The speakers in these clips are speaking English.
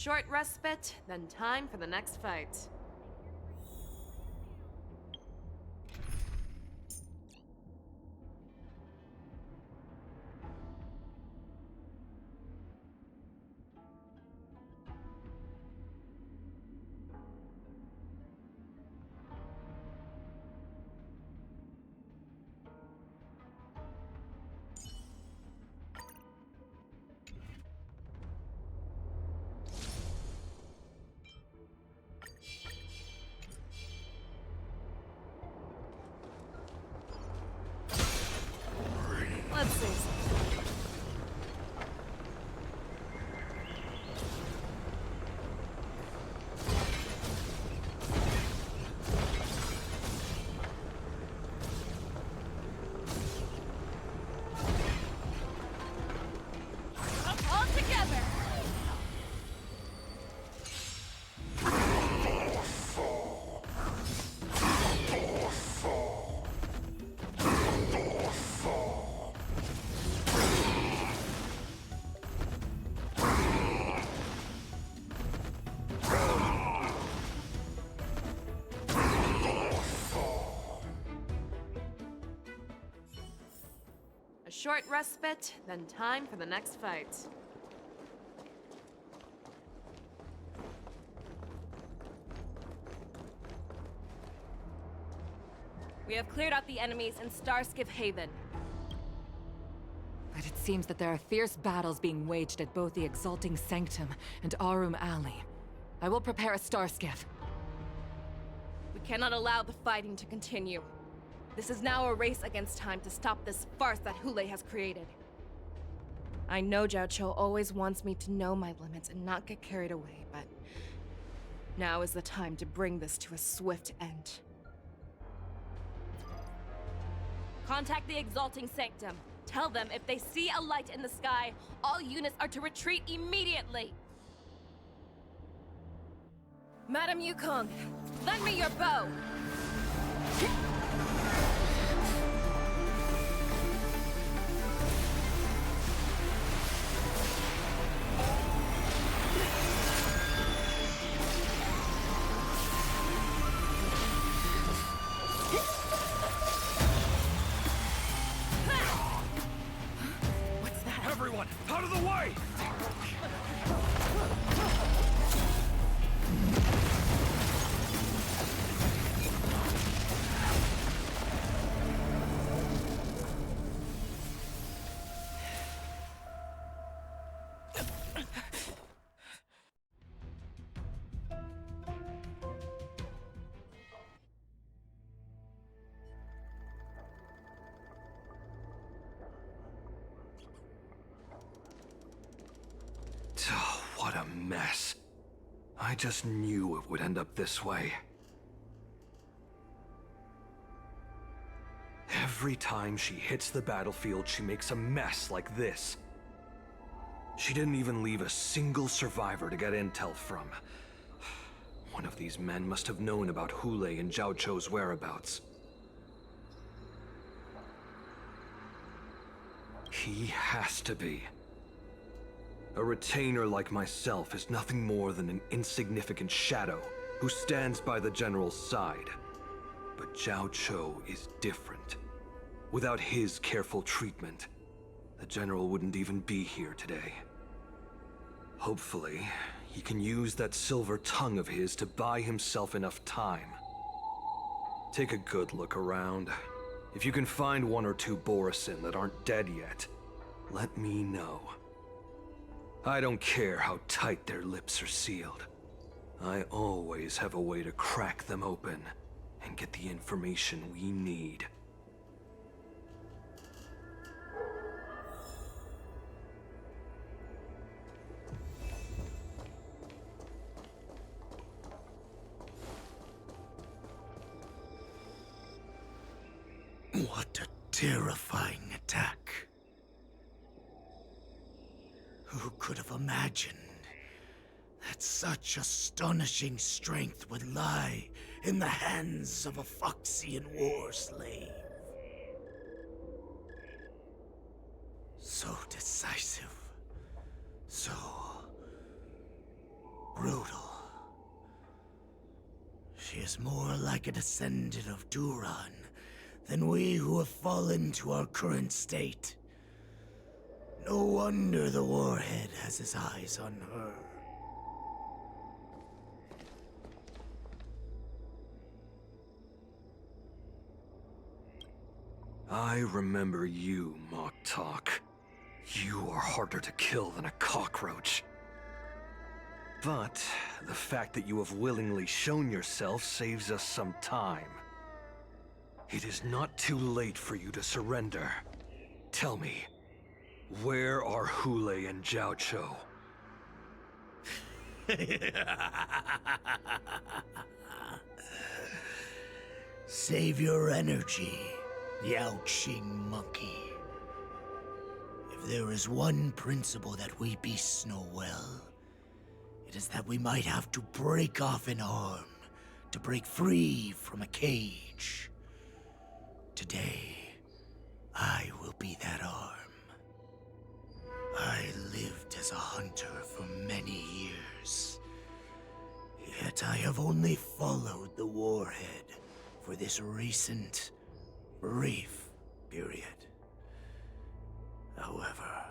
short respite, then time for the next fight. Let's see something. All together! A short respite, then time for the next fight. We have cleared out the enemies in Starskiff Haven. But it seems that there are fierce battles being waged at both the Exalting Sanctum and Arum Alley. I will prepare a Starskiff. We cannot allow the fighting to continue. This is now a race against time to stop this farce that Hule has created. I know Jiao Cho always wants me to know my limits and not get carried away, but now is the time to bring this to a swift end. Contact the Exalting Sanctum. Tell them if they see a light in the sky, all units are to retreat immediately. Madam Yukong, lend me your bow. Everyone, out of the way! Oh, what a mess. I just knew it would end up this way. Every time she hits the battlefield, she makes a mess like this. She didn't even leave a single survivor to get intel from. One of these men must have known about Hule and Jiao Cho's whereabouts. He has to be. A retainer like myself is nothing more than an insignificant shadow who stands by the General's side. But Jiao Cho is different. Without his careful treatment, the General wouldn't even be here today. Hopefully, he can use that silver tongue of his to buy himself enough time. Take a good look around. If you can find one or two Borisin that aren't dead yet, let me know. I don't care how tight their lips are sealed. I always have a way to crack them open and get the information we need. What a terrifying attack. Who could have imagined that such astonishing strength would lie in the hands of a Foxian war slave? So decisive, so brutal. She is more like a descendant of Duran than we who have fallen to our current state. No wonder the Warhead has his eyes on her. I remember you, Mock Talk. You are harder to kill than a cockroach. But the fact that you have willingly shown yourself saves us some time. It is not too late for you to surrender. Tell me, where are Hule and Jiao Cho? Save your energy, Yao Qing monkey. If there is one principle that we beasts know well, it is that we might have to break off an arm to break free from a cage. Today, I will be that arm. I lived as a hunter for many years, yet I have only followed the Warhead for this recent, brief period. However,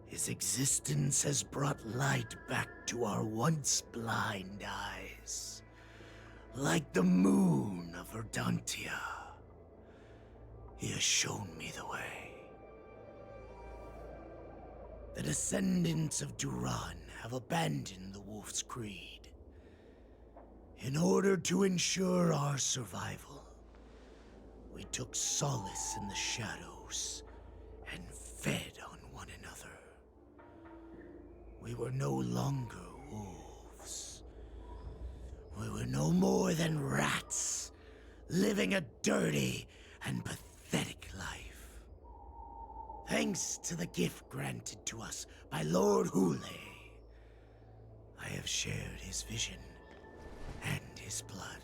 his existence has brought light back to our once blind eyes, like the moon of Verdantia. He has shown me the way. The descendants of Duran have abandoned the Wolf's Creed. In order to ensure our survival, we took solace in the shadows and fed on one another. We were no longer wolves. We were no more than rats, living a dirty and pathetic life. Thanks to the gift granted to us by Lord Hule, I have shared his vision and his blood.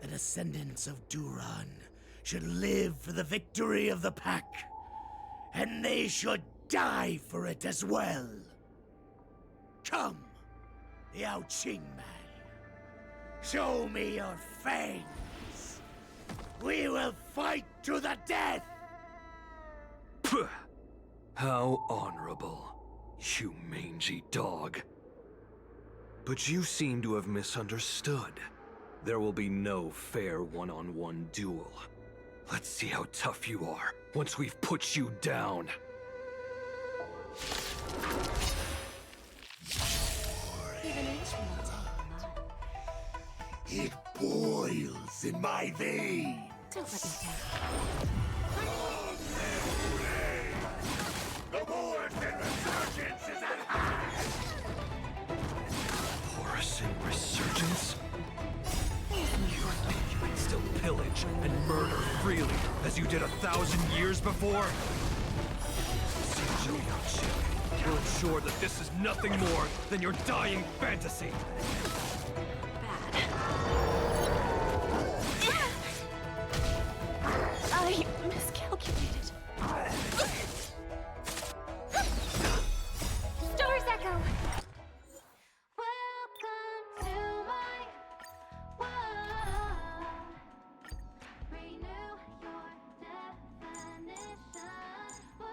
The descendants of Duran should live for the victory of the pack, and they should die for it as well. Come, Yao Qing man. Show me your fangs. We will fight to the death! Pugh! How honorable, you mangy dog. But you seem to have misunderstood. There will be no fair one-on-one duel. Let's see how tough you are once we've put you down. It boils in my veins. Don't let me down. The Morrison Resurgence is at hand! Morrison Resurgence? You think you can still pillage and murder freely as you did 1,000 years before? Zhou Yaoqing will ensure that this is nothing more than your dying fantasy. I miscalculated. Stars Echo! Welcome to my world. Renew your definition. Whoa,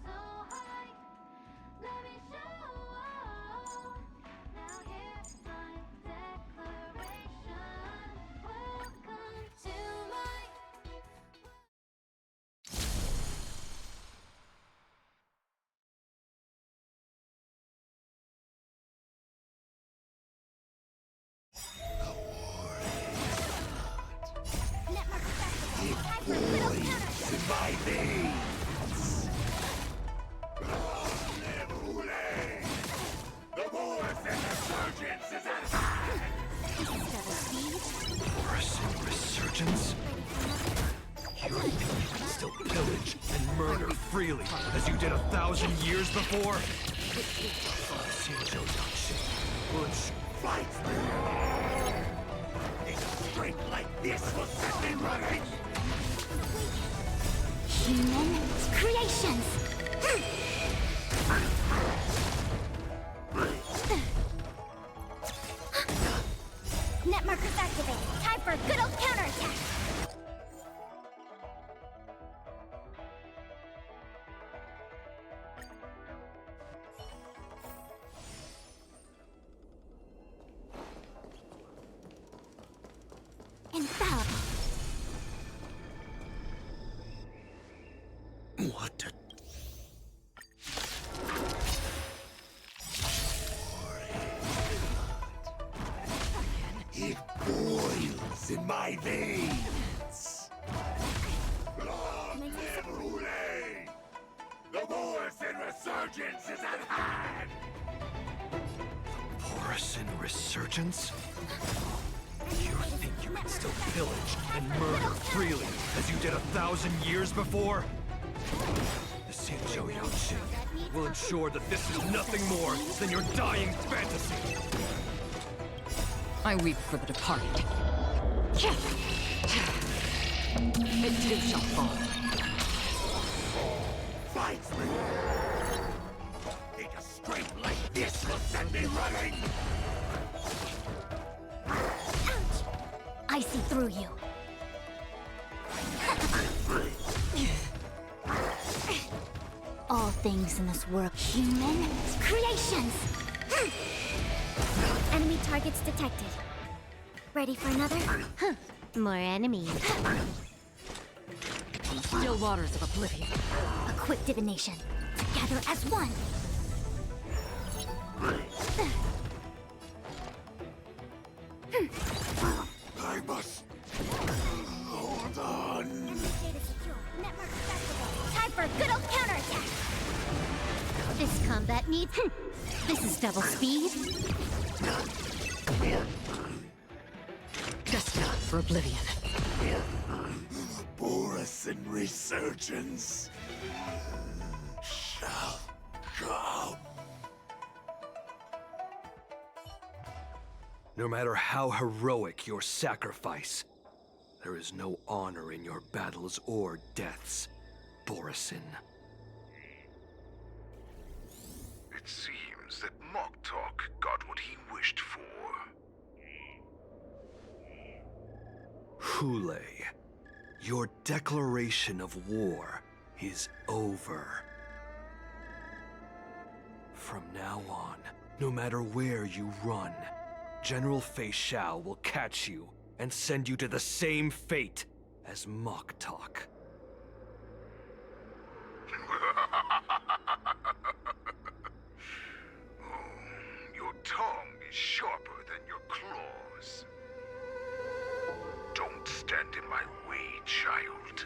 so high. Let me show. Now here's my declaration. Welcome to my Boils in my veins! The Morrison Resurgence is at hand! Morrison Resurgence? You think you can still pillage and murder freely as you did 1,000 years before? Zhou Yaoqing will ensure Fight me! A strength like this will set me right! Human creations. infallible. What a... It boils in my veins. The Morrison resurgence is at hand! Borison resurgence? You think you can still pillage and murder freely as you did 1,000 years before? The Xingzhou Yaoqing will ensure that this is nothing more than your dying fantasy. I weep for the departed. It too shall fall. Fight me! Think a strength like this will send me running! Ouch! I see through you. All things in this world, human creations! Enemy targets detected. Ready for another? More enemies. Still waters of oblivion. A quick divination. Together as one. I must... hold on. Time for a good old counterattack. This combat needs... This is double speed. Destined for oblivion. Borison resurgence shall come. No matter how heroic your sacrifice, there is no honor in your battles or deaths, Borison. It seems that Moktok got what he wished for. Hule, your declaration of war is over. From now on, no matter where you run, General Fei Shao will catch you and send you to the same fate as Moktok. Your tongue is sharper than your claws. Don't stand in my way, child.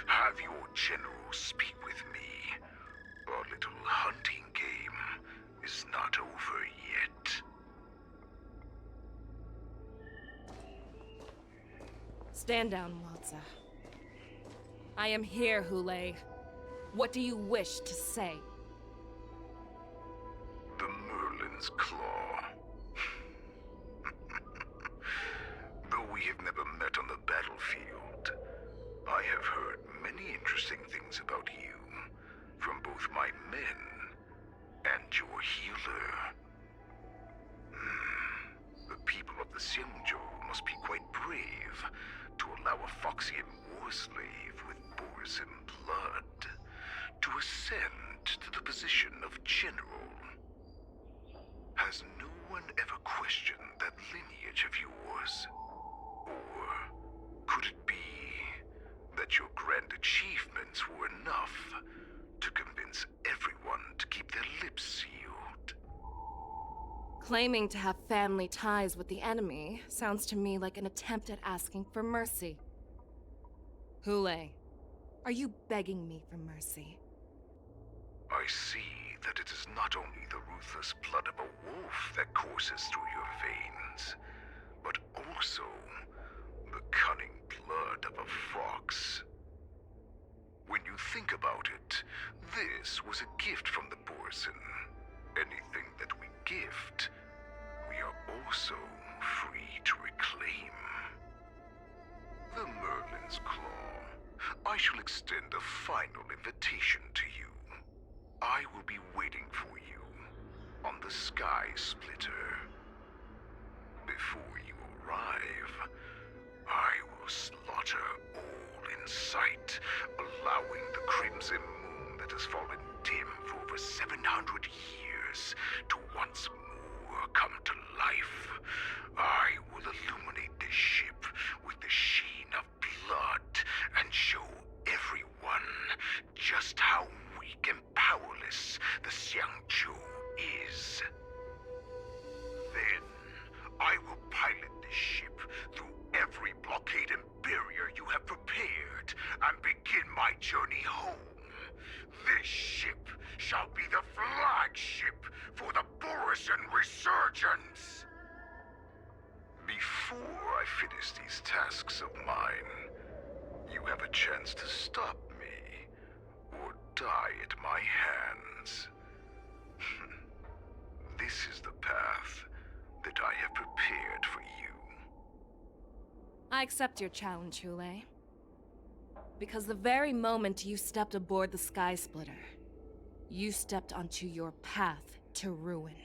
Have your general speak with me. Our little hunting game is not over yet. Stand down, Waltza. I am here, Hule. What do you wish to say? The Merlin's Claw. Though we have never met on the battlefield, I have heard many interesting things about you from both my men and your healer. The people of the Xingzhou must be quite brave to allow a Foxian war slave with Borison blood to ascend to the position of general. Has no one ever questioned that lineage of yours? Or could it be that your grand achievements were enough to convince everyone to keep their lips sealed? Claiming to have family ties with the enemy sounds to me like an attempt at asking for mercy. Hule, are you begging me for mercy? I see that it is not only the ruthless blood of a wolf that courses through your veins, but also the cunning blood of a fox. When you think about it, this was a gift from the Borison. Anything that we gift, we are also free to reclaim. The Merlin's Claw. I shall extend a final invitation to you. I will be waiting for you on the Sky Splitter. Before you arrive, I will slaughter all in sight, allowing the crimson moon that has fallen dim for over 700 years to once more come to life. I will illuminate this ship with the sheen of blood and show everyone just how weak and powerless the Xiangqiu is. Then, I will pilot this ship through every blockade and barrier you have prepared and begin my journey home. This ship shall be the flagship for the Borisan Resurgence. Before I finish these tasks of mine, you have a chance to stop me or die at my hands. This is the path that I have prepared for you. I accept your challenge, Hule. Because the very moment you stepped aboard the Sky Splitter, you stepped onto your path to ruin.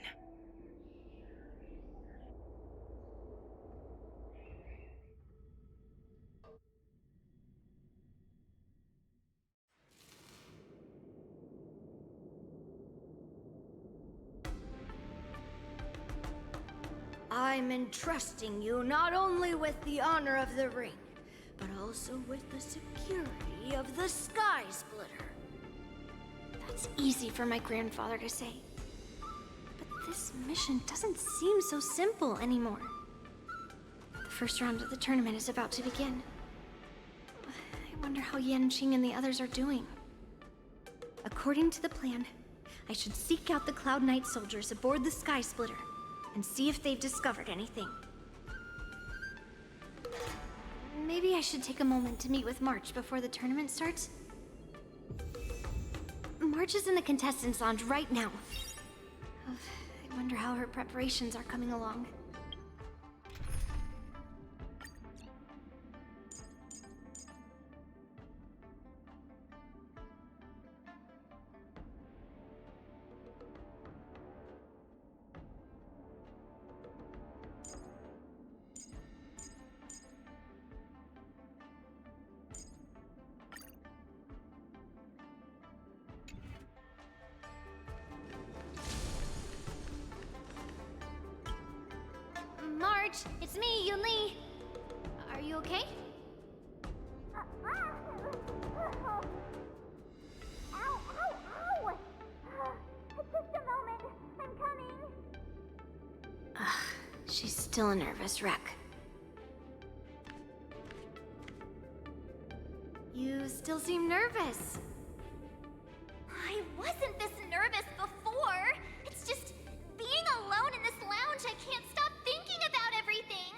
I'm entrusting you not only with the honor of the ring, but also with the security of the Sky Splitter. That's easy for my grandfather to say. But this mission doesn't seem so simple anymore. The first round of the tournament is about to begin. I wonder how Yanqing and the others are doing. According to the plan, I should seek out the Cloud Knight soldiers aboard the Sky Splitter and see if they've discovered anything. Maybe I should take a moment to meet with March before the tournament starts. March is in the contestants' lounge right now. I wonder how her preparations are coming along. March, it's me, Yunli. Are you okay? Ow! Just a moment. I'm coming. She's still a nervous wreck. You still seem nervous. I wasn't this nervous before. It's just being alone in this lounge, I can't stop thinking about everything.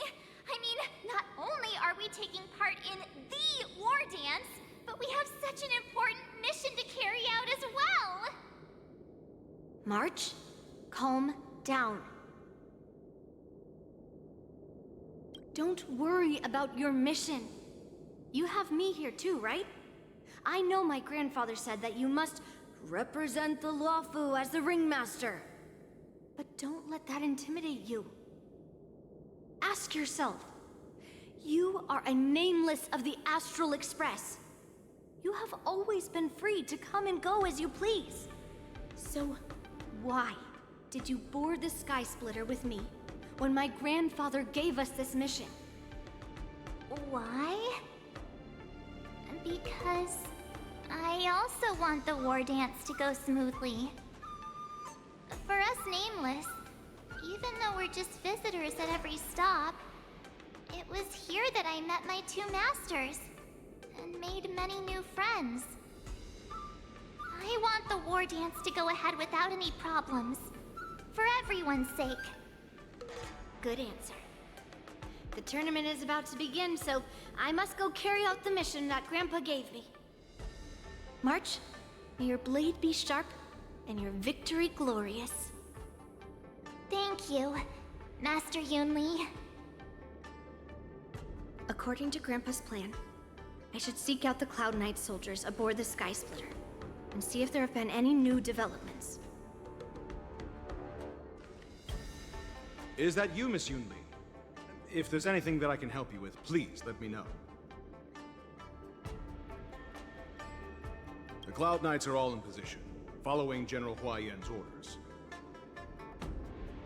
I mean, not only are we taking part in the war dance, but we have such an important mission to carry out as well. March, calm down. Don't worry about your mission. You have me here too, right? I know my grandfather said that you must represent the Luofu as the ringmaster. But don't let that intimidate you. Ask yourself, you are a nameless of the Astral Express. You have always been free to come and go as you please. So, why did you board the Sky Splitter with me when my grandfather gave us this mission? Why? Because I also want the war dance to go smoothly. For us Nameless, even though we're just visitors at every stop, it was here that I met my two masters and made many new friends. I want the war dance to go ahead without any problems, for everyone's sake. Good answer. The tournament is about to begin, so I must go carry out the mission that Grandpa gave me. March, may your blade be sharp and your victory glorious. Thank you, Master Yunli. According to Grandpa's plan, I should seek out the Cloud Knight soldiers aboard the Sky Splitter and see if there have been any new developments. Is that you, Miss Yunli? If there's anything that I can help you with, please let me know. The Cloud Knights are all in position, following General Hua Yan's orders.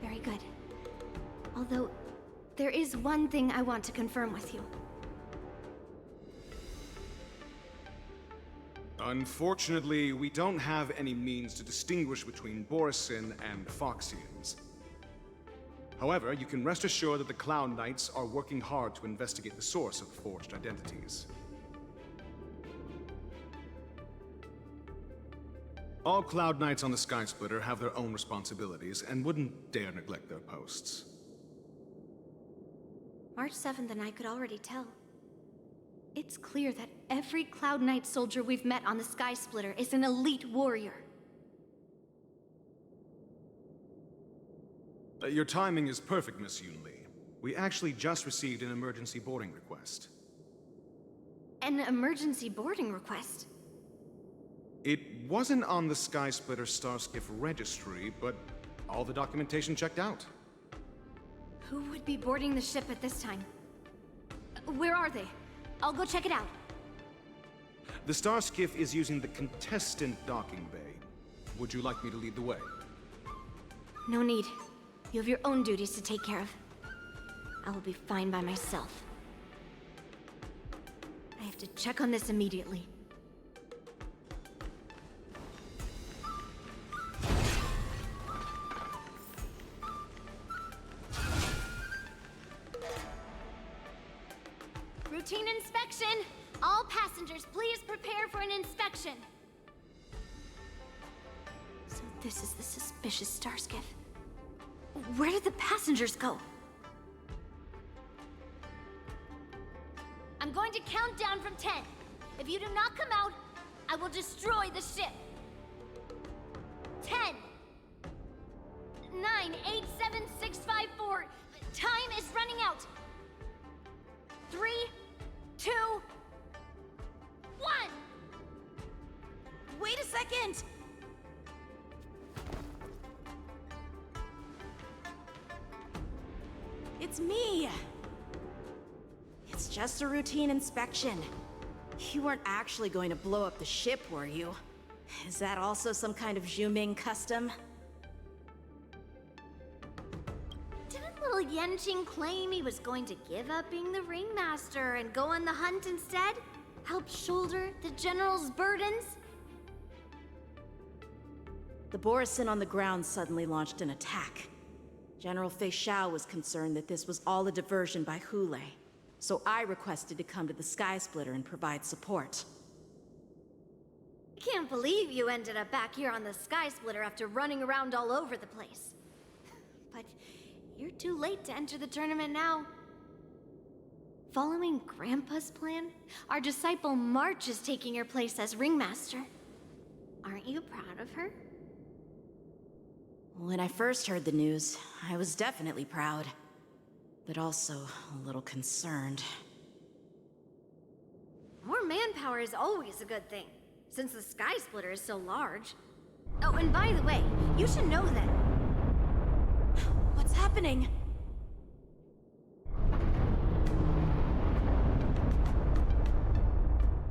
Very good. Although, There is one thing I want to confirm with you. Unfortunately, we don't have any means to distinguish between Borisin and Foxians. However, you can rest assured that the Cloud Knights are working hard to investigate the source of the forged identities. All Cloud Knights on the Skysplitter have their own responsibilities and wouldn't dare neglect their posts. March 7th and I could already tell. It's clear that every Cloud Knight soldier we've met on the Skysplitter is an elite warrior. Your timing is perfect, Miss Yunli. We actually just received an emergency boarding request. An emergency boarding request? It wasn't on the Skysplitter Starskiff registry, but all the documentation checked out. Who would be boarding the ship at this time? Where are they? I'll go check it out. The Starskiff is using the contestant docking bay. Would you like me to lead the way? No need. You have your own duties to take care of. I will be fine by myself. I have to check on this immediately. Routine inspection! All passengers, please prepare for an inspection! So this is the suspicious Starskiff. Where did the passengers go? I'm going to count down from 10. If you do not come out, I will destroy the ship. 10, 9, 8, 7, 6, 5, 4. Time is running out. 3, 2, 1. Wait a second. It's me! It's just a routine inspection. You weren't actually going to blow up the ship, were you? Is that also some kind of Zhuming custom? Didn't little Yenqing claim he was going to give up being the ringmaster and go on the hunt instead? Help shoulder the general's burdens? The Borisin on the ground suddenly launched an attack. General Fei Xiao was concerned that this was all a diversion by Hule, so I requested to come to the Skysplitter and provide support. I can't believe you ended up back here on the Skysplitter after running around all over the place. But you're too late to enter the tournament now. Following Grandpa's plan, our disciple March is taking your place as ringmaster. Aren't you proud of her? When I first heard the news, I was definitely proud, but also a little concerned. More manpower is always a good thing, since the Skysplitter is so large. Oh, and by the way, you should know that... What's happening?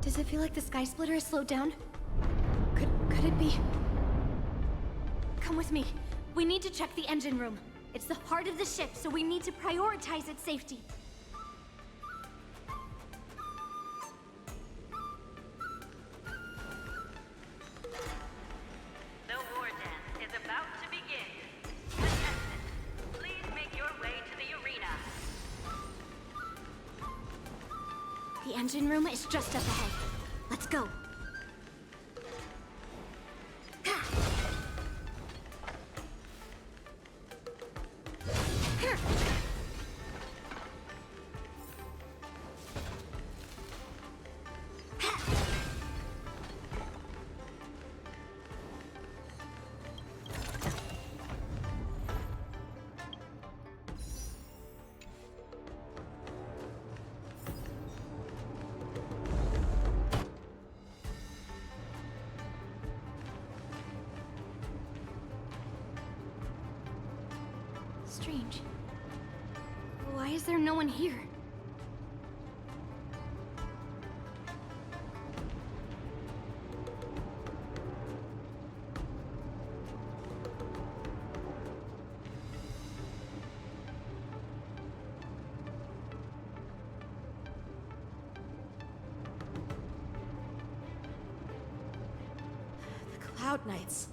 Does it feel like the Skysplitter has slowed down? Could it be... Come with me. We need to check the engine room. It's the heart of the ship, so we need to prioritize its safety. The war dance is about to begin. Contestants, please make your way to the arena. The engine room is just up ahead. Let's go. Strange. Why is there no one here? Cloud Knights.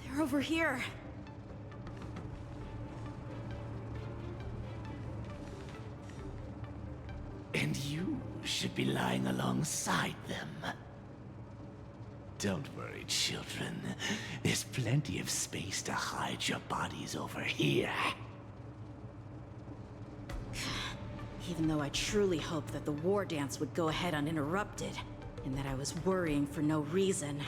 They're over here. And you should be lying alongside them. Don't worry, children. There's plenty of space to hide your bodies over here. Even though I truly hoped that the war dance would go ahead uninterrupted, and that I was worrying for no reason.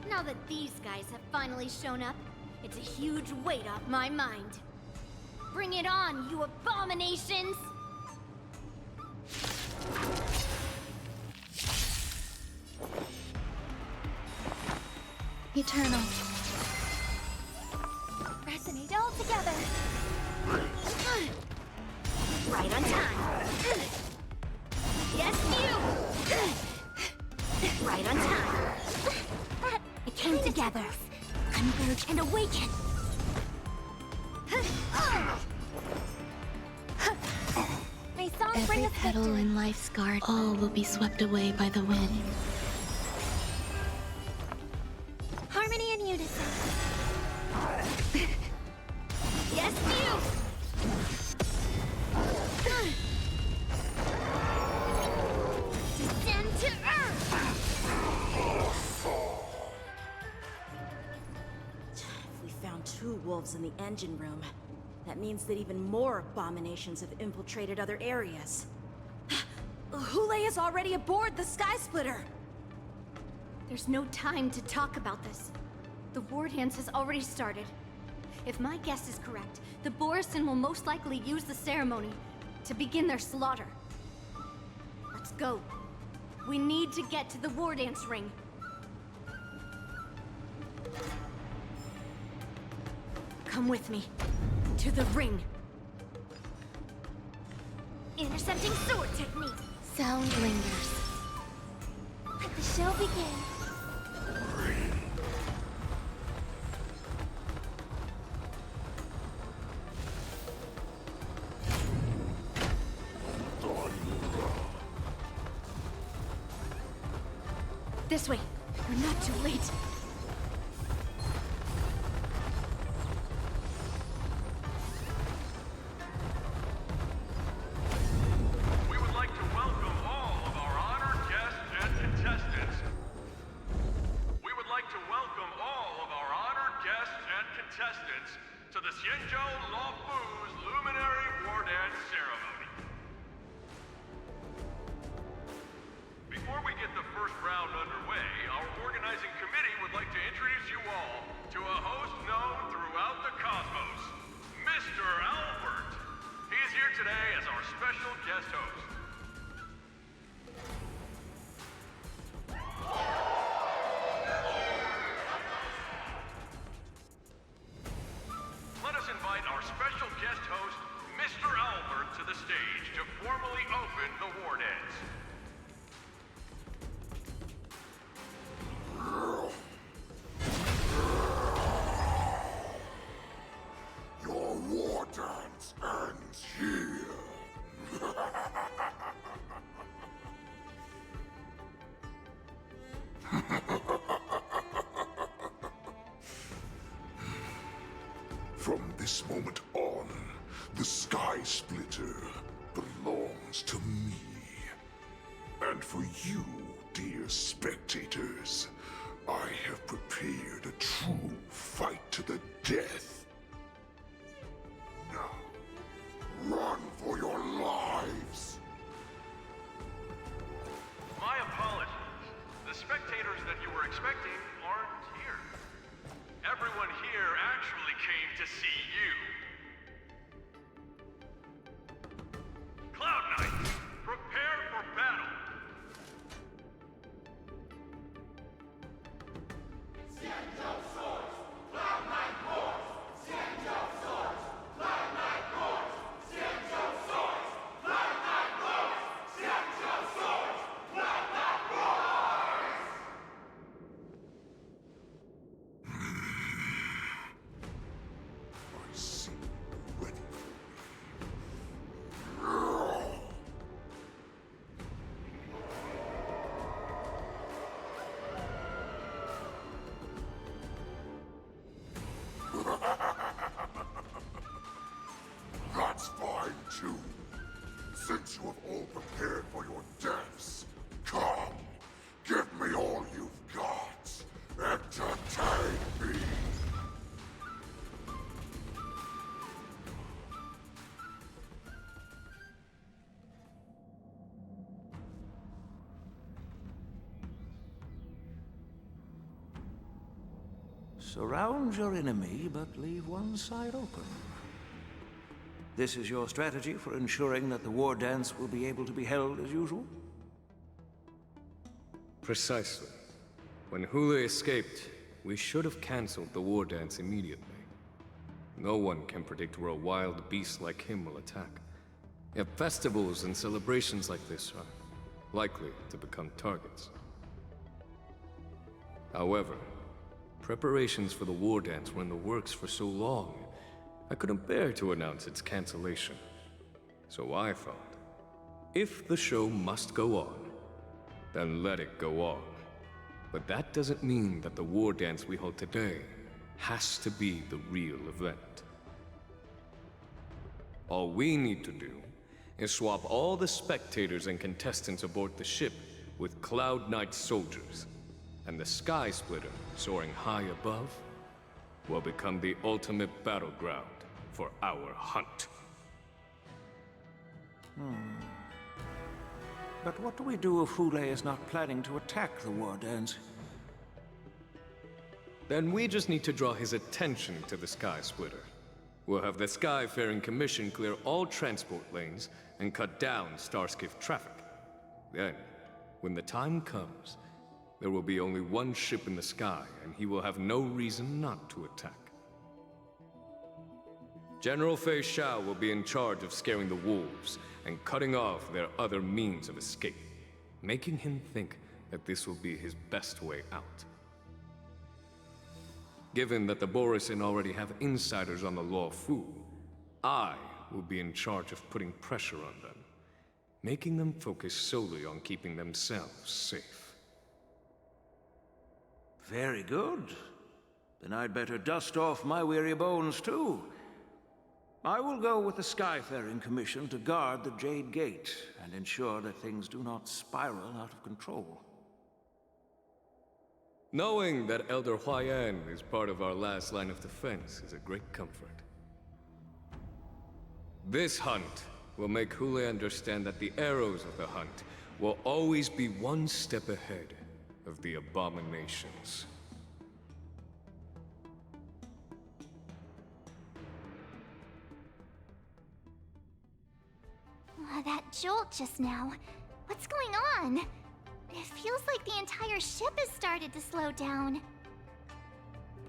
Now that these guys have finally shown up, it's a huge weight off my mind. Bring it on, you abominations! Eternal. Resonate all together. Right on time. Yes, you! Right on time. It came together. Converge and awaken. My song Every brings us petal victory. in life's garden, all will be swept away by the wind. Harmony and unison. Yes, you! Descend to earth! If we found 2 wolves in the engine room, that means that even more abominations have infiltrated other areas. Hule is already aboard the Sky Splitter! There's no time to talk about this. The war dance has already started. If my guess is correct, the Borisin will most likely use the ceremony to begin their slaughter. Let's go. We need to get to the war dance ring. Come with me. To the ring. Intercepting sword technique. Sound lingers. Let the show begin. This way. We're not too late. We would like to welcome all of our honored guests and contestants. We would like to welcome all of our honored guests and contestants to the Xianzhou Luofu's Luminary War Dance Ceremony. Before we get the first round underway, our organizing committee would like to introduce you all to a host known throughout the cosmos, Mr. Albert. He is here today as our special guest host. Let us invite our special guest host, Mr. Albert, to the stage to formally open the war dance. Your war dance ends here. From this moment on, the Sky Splitter belongs to me. And for you, dear spectators, I have prepared a true fight to the death. Now, run for your lives! My apologies. The spectators that you were expecting aren't here. Everyone here actually came to see you. Cloud Knights, prepare for battle! I see Surround your enemy, but leave one side open. This is your strategy for ensuring that the war dance will be able to be held as usual? Precisely. When Hule escaped, we should have cancelled the war dance immediately. No one can predict where a wild beast like him will attack. Yet festivals and celebrations like this are likely to become targets. However, preparations for the war dance were in the works for so long, I couldn't bear to announce its cancellation. So I thought, if the show must go on, then let it go on. But that doesn't mean that the war dance we hold today has to be the real event. All we need to do is swap all the spectators and contestants aboard the ship with Cloud Knight soldiers, and the Sky Splitter, soaring high above, will become the ultimate battleground for our hunt. But what do we do if Hule is not planning to attack the war dance? Then we just need to draw his attention to the Sky Splitter. We'll have the Skyfaring Commission clear all transport lanes and cut down Starskiff traffic. Then, when the time comes, there will be only one ship in the sky, and he will have no reason not to attack. General Fei Xiao will be in charge of scaring the wolves and cutting off their other means of escape, making him think that this will be his best way out. Given that the Borisin already have insiders on the Luo Fu, I will be in charge of putting pressure on them, making them focus solely on keeping themselves safe. Very good. Then I'd better dust off my weary bones too. I will go with the Skyfaring Commission to guard the Jade Gate and ensure that things do not spiral out of control. Knowing that Elder Huayan is part of our last line of defense is a great comfort. This hunt will make Hule understand that the arrows of the hunt will always be one step ahead of the abominations. That jolt just now. What's going on? It feels like the entire ship has started to slow down.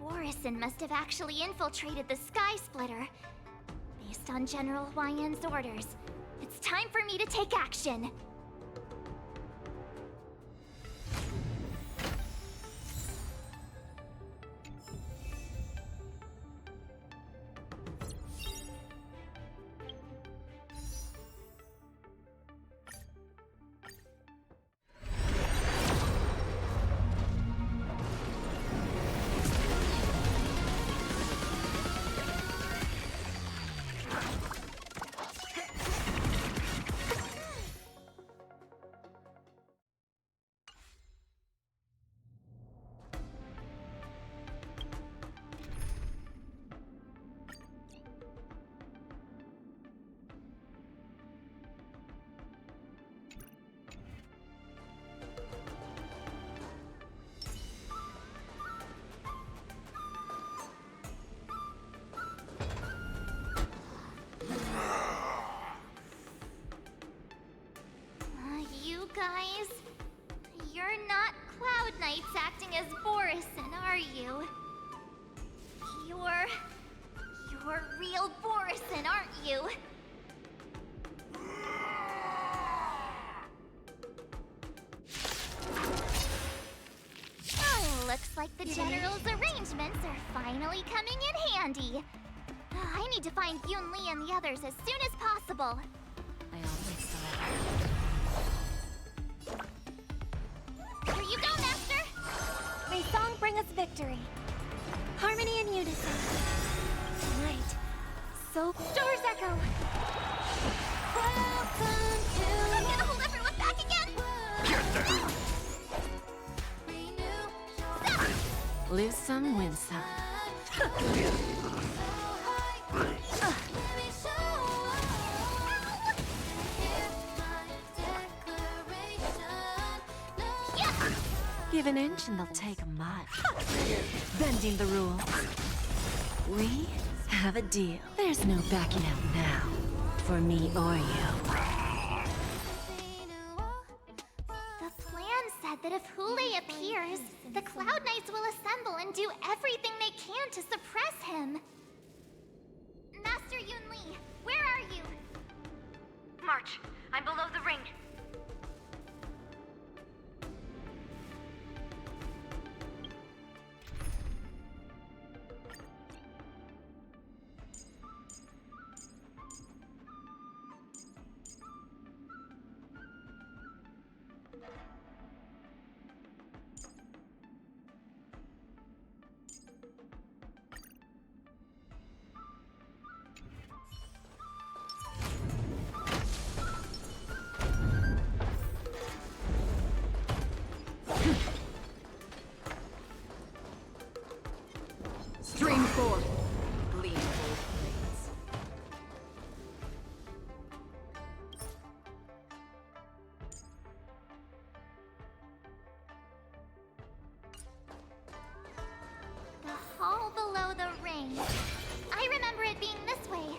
Borisin must have actually infiltrated the Sky Splitter. Based on General Huayan's orders, it's time for me to take action. You guys, you're not Cloud Knights acting as Borisin, are you? You're real Borisin, aren't you? Oh, looks like the General's arrangements are finally coming in handy. I need to find Yun Li and the others as soon as possible. I always thought. Here you go, Master! May song bring us victory. Harmony and unison. Right. So, Doors Echo! Welcome to... I'm gonna hold everyone back again! Get down! Lose some, win some. give an inch and they'll take a mile. Bending the rules. We have a deal. There's no backing out now. For me or you. The plan said that if Hule appears, the Cloud Knights will assemble and do everything they can to suppress him. Master Yunli, where are you? March, I'm below the ring. Stream forth. Gleam both blades. The hall below the ring. I remember it being this way.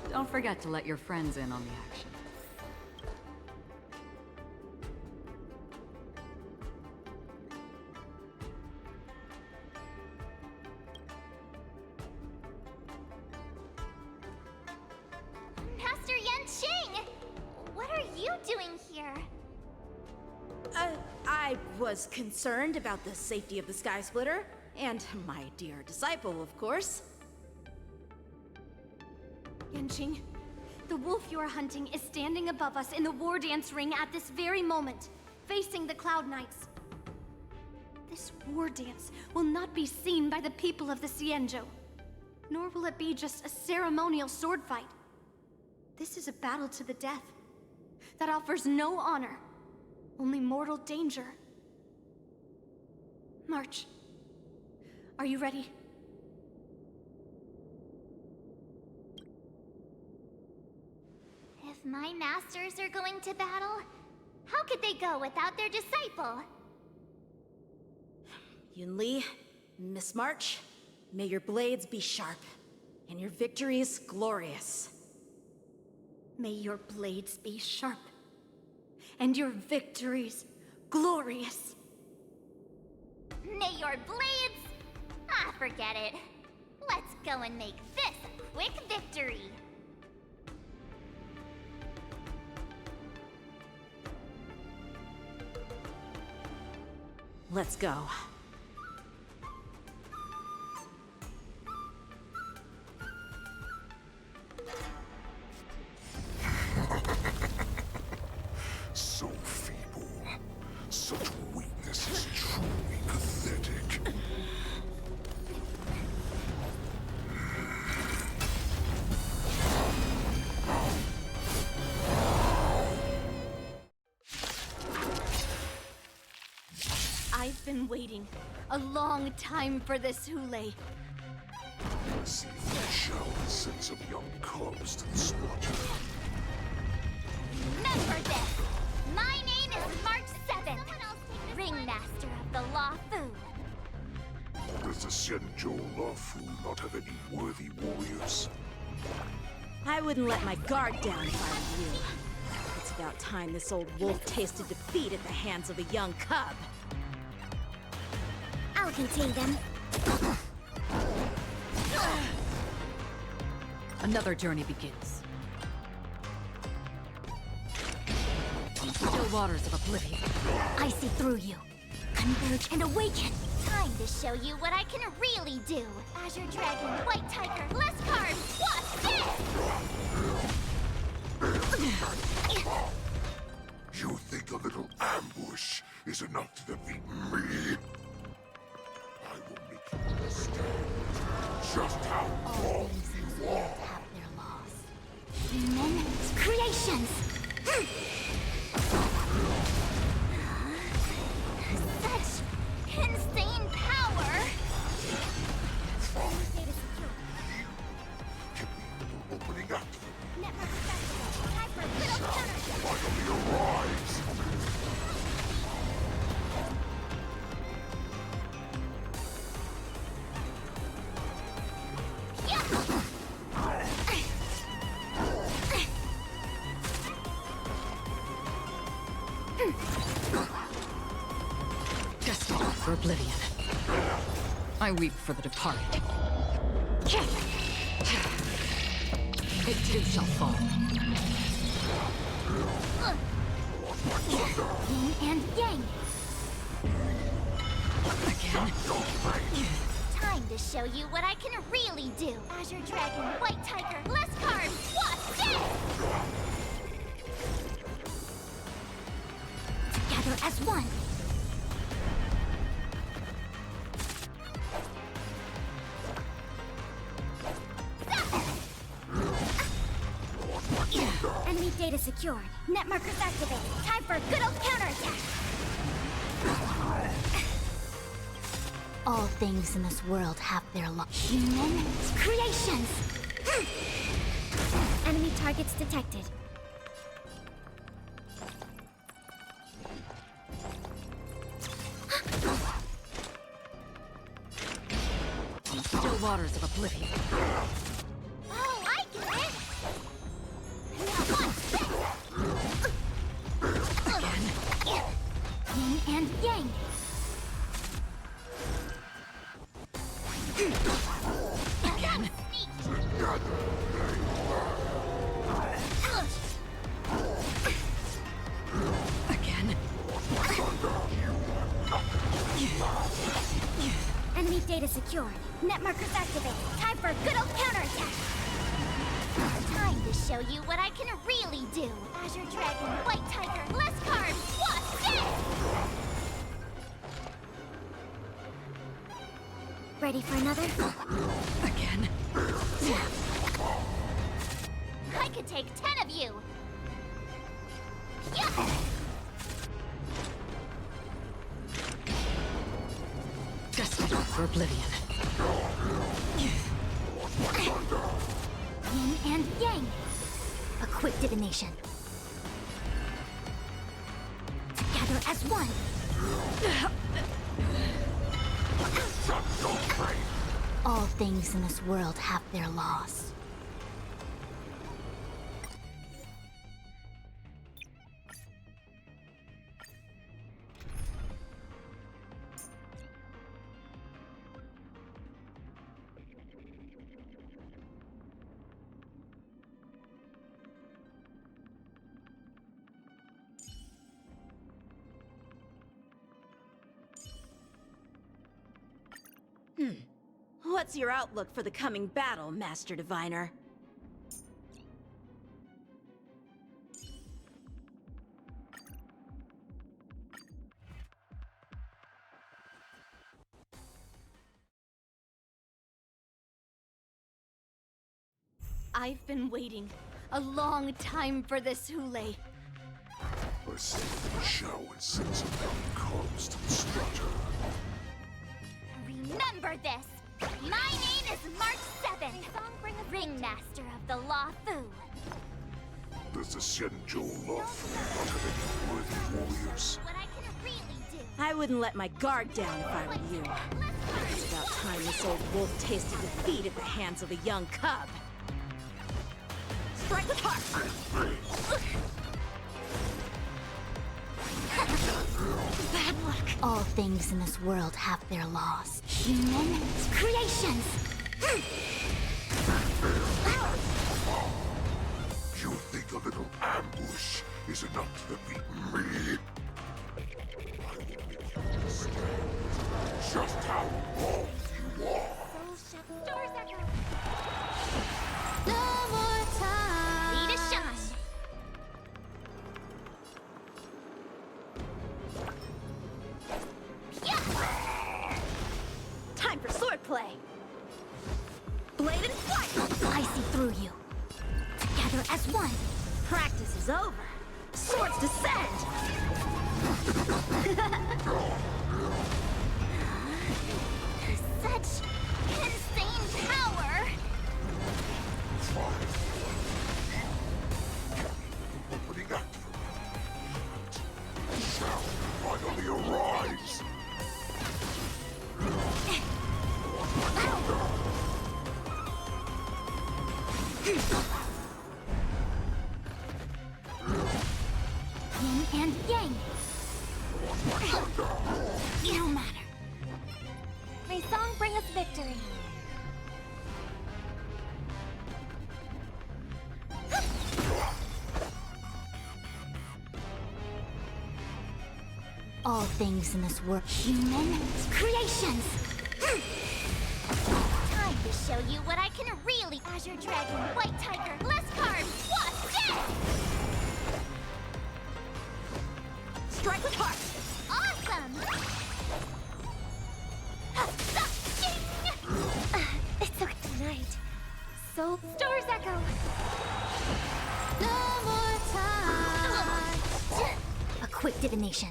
Don't forget to let your friends in on the action. Master Yanqing! What are you doing here? I was concerned about the safety of the Sky Splitter, and my dear disciple, of course. Yanqing, the wolf you are hunting is standing above us in the war dance ring at this very moment, facing the Cloud Knights. This war dance will not be seen by the people of the Xianzhou, nor will it be just a ceremonial sword fight. This is a battle to the death that offers no honor, only mortal danger. March, are you ready? If my masters are going to battle, how could they go without their disciple? Yunli, Miss March, may your blades be sharp, and your victories glorious. May your blades be sharp, and your victories glorious. May your blades... Ah, forget it. Let's go and make this a quick victory. Let's go. So feeble. Such weakness is truly pathetic. I've been waiting a long time for this, Hule. See if the shell sends some young cubs to the slaughter. Remember this! My name is March 7th, Ringmaster of the Luofu. Does the Xianzhou Luofu not have any worthy warriors? I wouldn't let my guard down if I were you. It's about time this old wolf tasted defeat at the hands of a young cub. I'll contain them. Another journey begins. Still waters of oblivion. I see through you. Converge and awaken. Time to show you what I can really do. Azure Dragon, White Tiger, less cards, watch this! You think a little ambush is enough to defeat me? I will make you understand just how wrong you are. Have their laws. Human creations! Such insane power! Give me a little opening act. Network special. Time for a little counter. Finally arrives. for oblivion. I weep for the departed. It too shall fall. Yin and yang. Again? Time to show you what I can really do. Azure Dragon, White Tiger, less carbs, watch this! Together as one. Enemy data secured. Net markers activated. Time for a good old counterattack. All things in this world have their human creations. Enemy targets detected. Still waters of oblivion. Oh, I get it! Now watch this! Yin and yang. Again? Again? Enemy data secured. Net markers activated. Time for a good old counterattack. Time to show you what I can really do. Azure Dragon, White Tiger, less carbs. Watch this! Ready for another? Again? I could take 10 of you. Yeah. Destined for oblivion. Yin and yang. A quick divination. Together as one. All things in this world have their laws. What's your outlook for the coming battle, Master Diviner? I've been waiting a long time for this, Hule. I say the show and send some carbs to the structure. Remember this! My name is March 7th, Ringmaster of the Law Fu. Does the Senjo Lafu not have any worthy warriors? What I can really do. I wouldn't let my guard down if I were you. It's about time this old wolf tasted defeat at the hands of a young cub. Strike with heart! Bad luck. All things in this world have their laws. Human creations. You think a little ambush is enough to beat me? I will make you understand just how wrong you are. No more time. Need a shot. Time for swordplay! Blade and fight! I see through you. Together as one. Practice is over. Swords descend! Such insane power! Opening act shall finally arise. Yin and yang. No matter. victory. All things in this world, human creations. Time to show you what I can really. Azure Dragon, White Tiger, less cards, what's dead? Strike with heart. Awesome. It's okay tonight. So Stars Echo. No more time. A quick divination.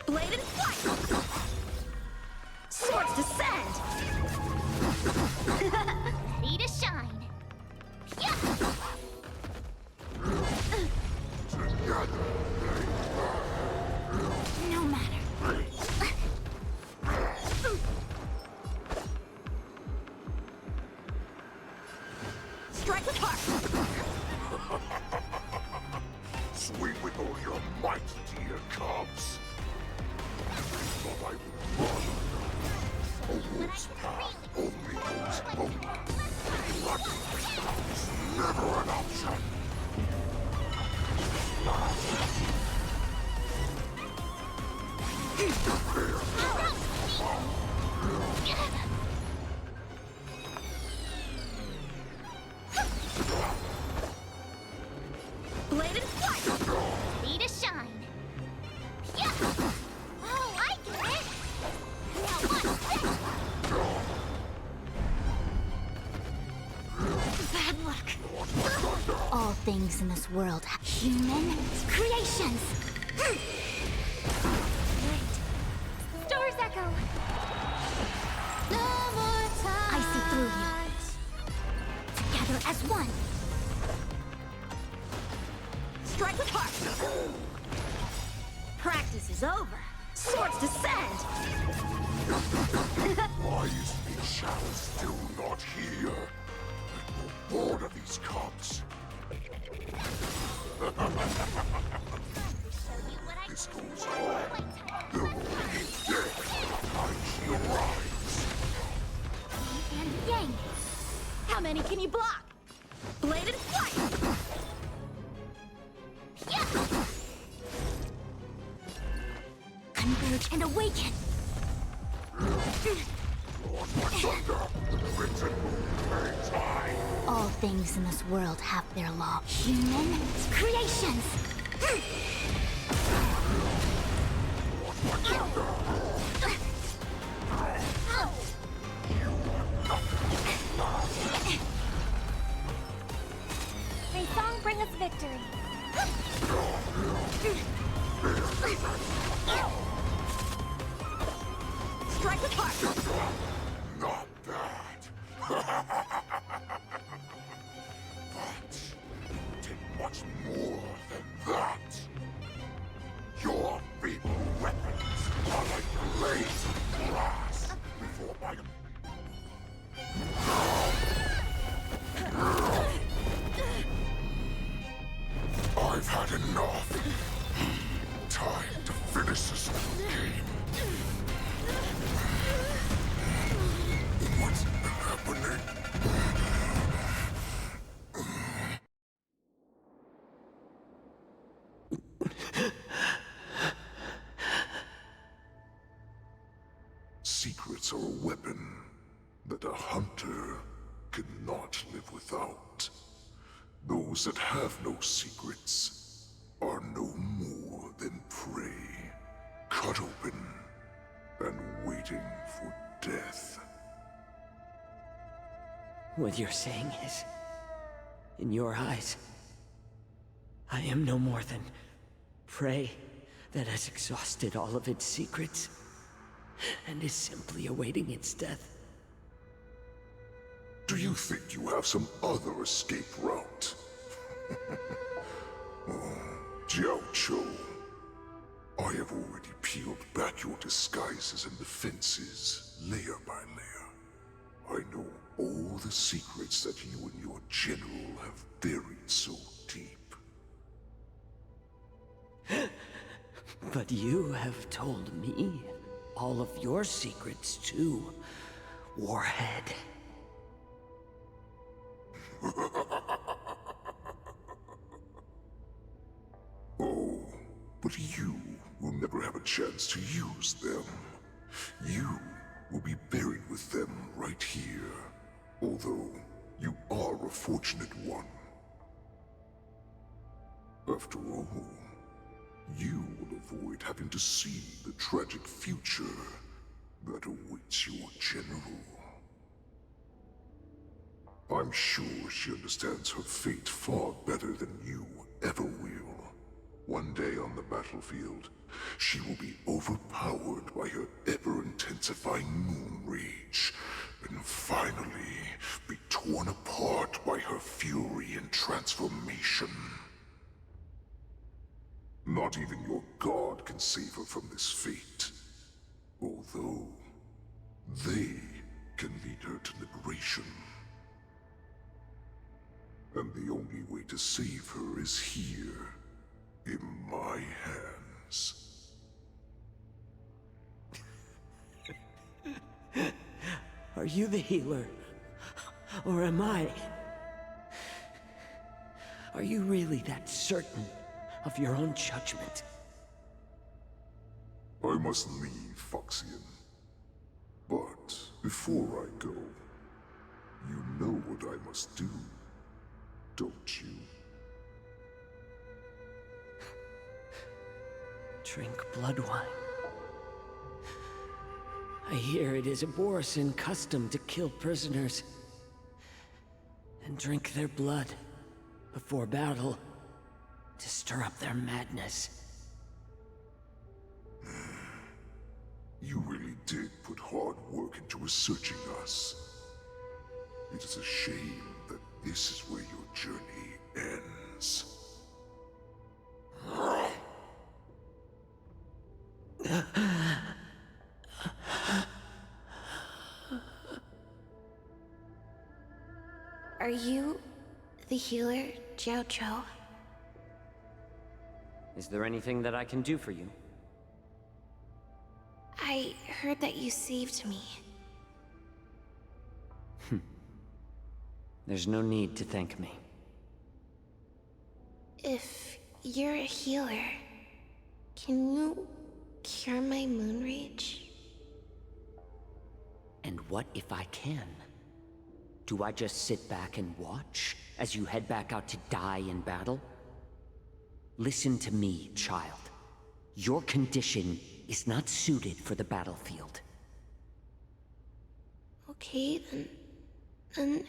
Bladed flight! Swords descend! Ready to shine! Yeah! No matter. Strike with heart! Swing with all your might, dear cubs. But I will run. A wolf's path only goes home. Running is never an option. Bladed flight! Ready to shine! Yeah! Oh, I get it! Now what's this? Bad luck! All things in this world have human creations! Right. Stars Echo! No more time! I see through you. Together as one! Strike with heart! Practice is over. Swords descend! Why is the shadow still not here? I'm bored of these cubs. This goes on. They're already dead. Time she arrives. And yang! How many can you block? Bladed flight! Yeah! Converge and awaken! All things in this world have their law. Human creations! May song bring us victory. Strike with heart! Not bad. But did much more than that. Your feeble weapons are like blades of glass before my... I've had enough. Time to finish this game. What's happening? Secrets are a weapon that a hunter cannot live without. Those that have no secrets are no more than prey, cut open and waiting for death. What you're saying is, in your eyes, I am no more than prey that has exhausted all of its secrets and is simply awaiting its death. Do you think you have some other escape route? Oh, Jiao Cho, I have already peeled back your disguises and defenses, layer by layer. I know all the secrets that you and your general have buried so deep. But you have told me all of your secrets too, Warhead. Oh, but you will never have a chance to use them. You will be buried with them right here. Although, you are a fortunate one. After all, you will avoid having to see the tragic future that awaits your general. I'm sure she understands her fate far better than you ever will. One day on the battlefield, she will be overpowered by her ever-intensifying moon rage, and finally be torn apart by her fury and transformation. Not even your god can save her from this fate, although they can lead her to liberation. And the only way to save her is here, in my hands. Are you the healer? Or am I? Are you really that certain of your own judgment? I must leave, Foxian. But before I go, you know what I must do, don't you? Drink blood wine. I hear it is a Borisin custom to kill prisoners and drink their blood before battle to stir up their madness. You really did put hard work into researching us. It is a shame that this is where your journey ends. Are you the healer, Jiao Cho? Is there anything that I can do for you? I heard that you saved me. There's no need to thank me. If you're a healer, can you cure my moon rage? And what if I can? Do I just sit back and watch as you head back out to die in battle? Listen to me, child. Your condition is not suited for the battlefield. Okay, then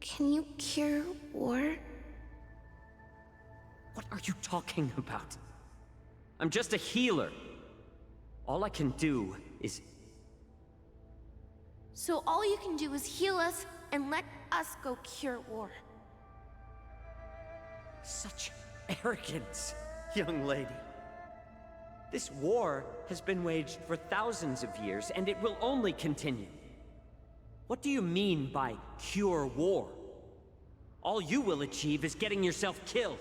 can you cure war? What are you talking about? I'm just a healer. All I can do is... So all you can do is heal us and let us go cure war. Such arrogance, young lady. This war has been waged for thousands of years, and it will only continue. What do you mean by cure war? All you will achieve is getting yourself killed.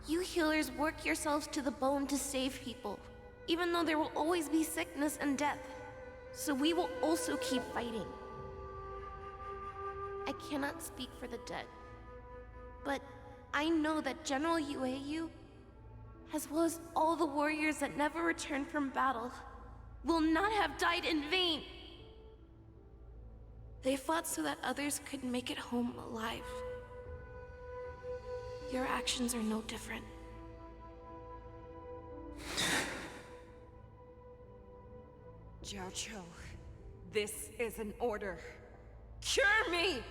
You healers work yourselves to the bone to save people, even though there will always be sickness and death. So we will also keep fighting. I cannot speak for the dead, but I know that General Yueyu, as well as all the warriors that never returned from battle, will not have died in vain. They fought so that others could make it home alive. Your actions are no different. Jiao Cho, this is an order. Cure me!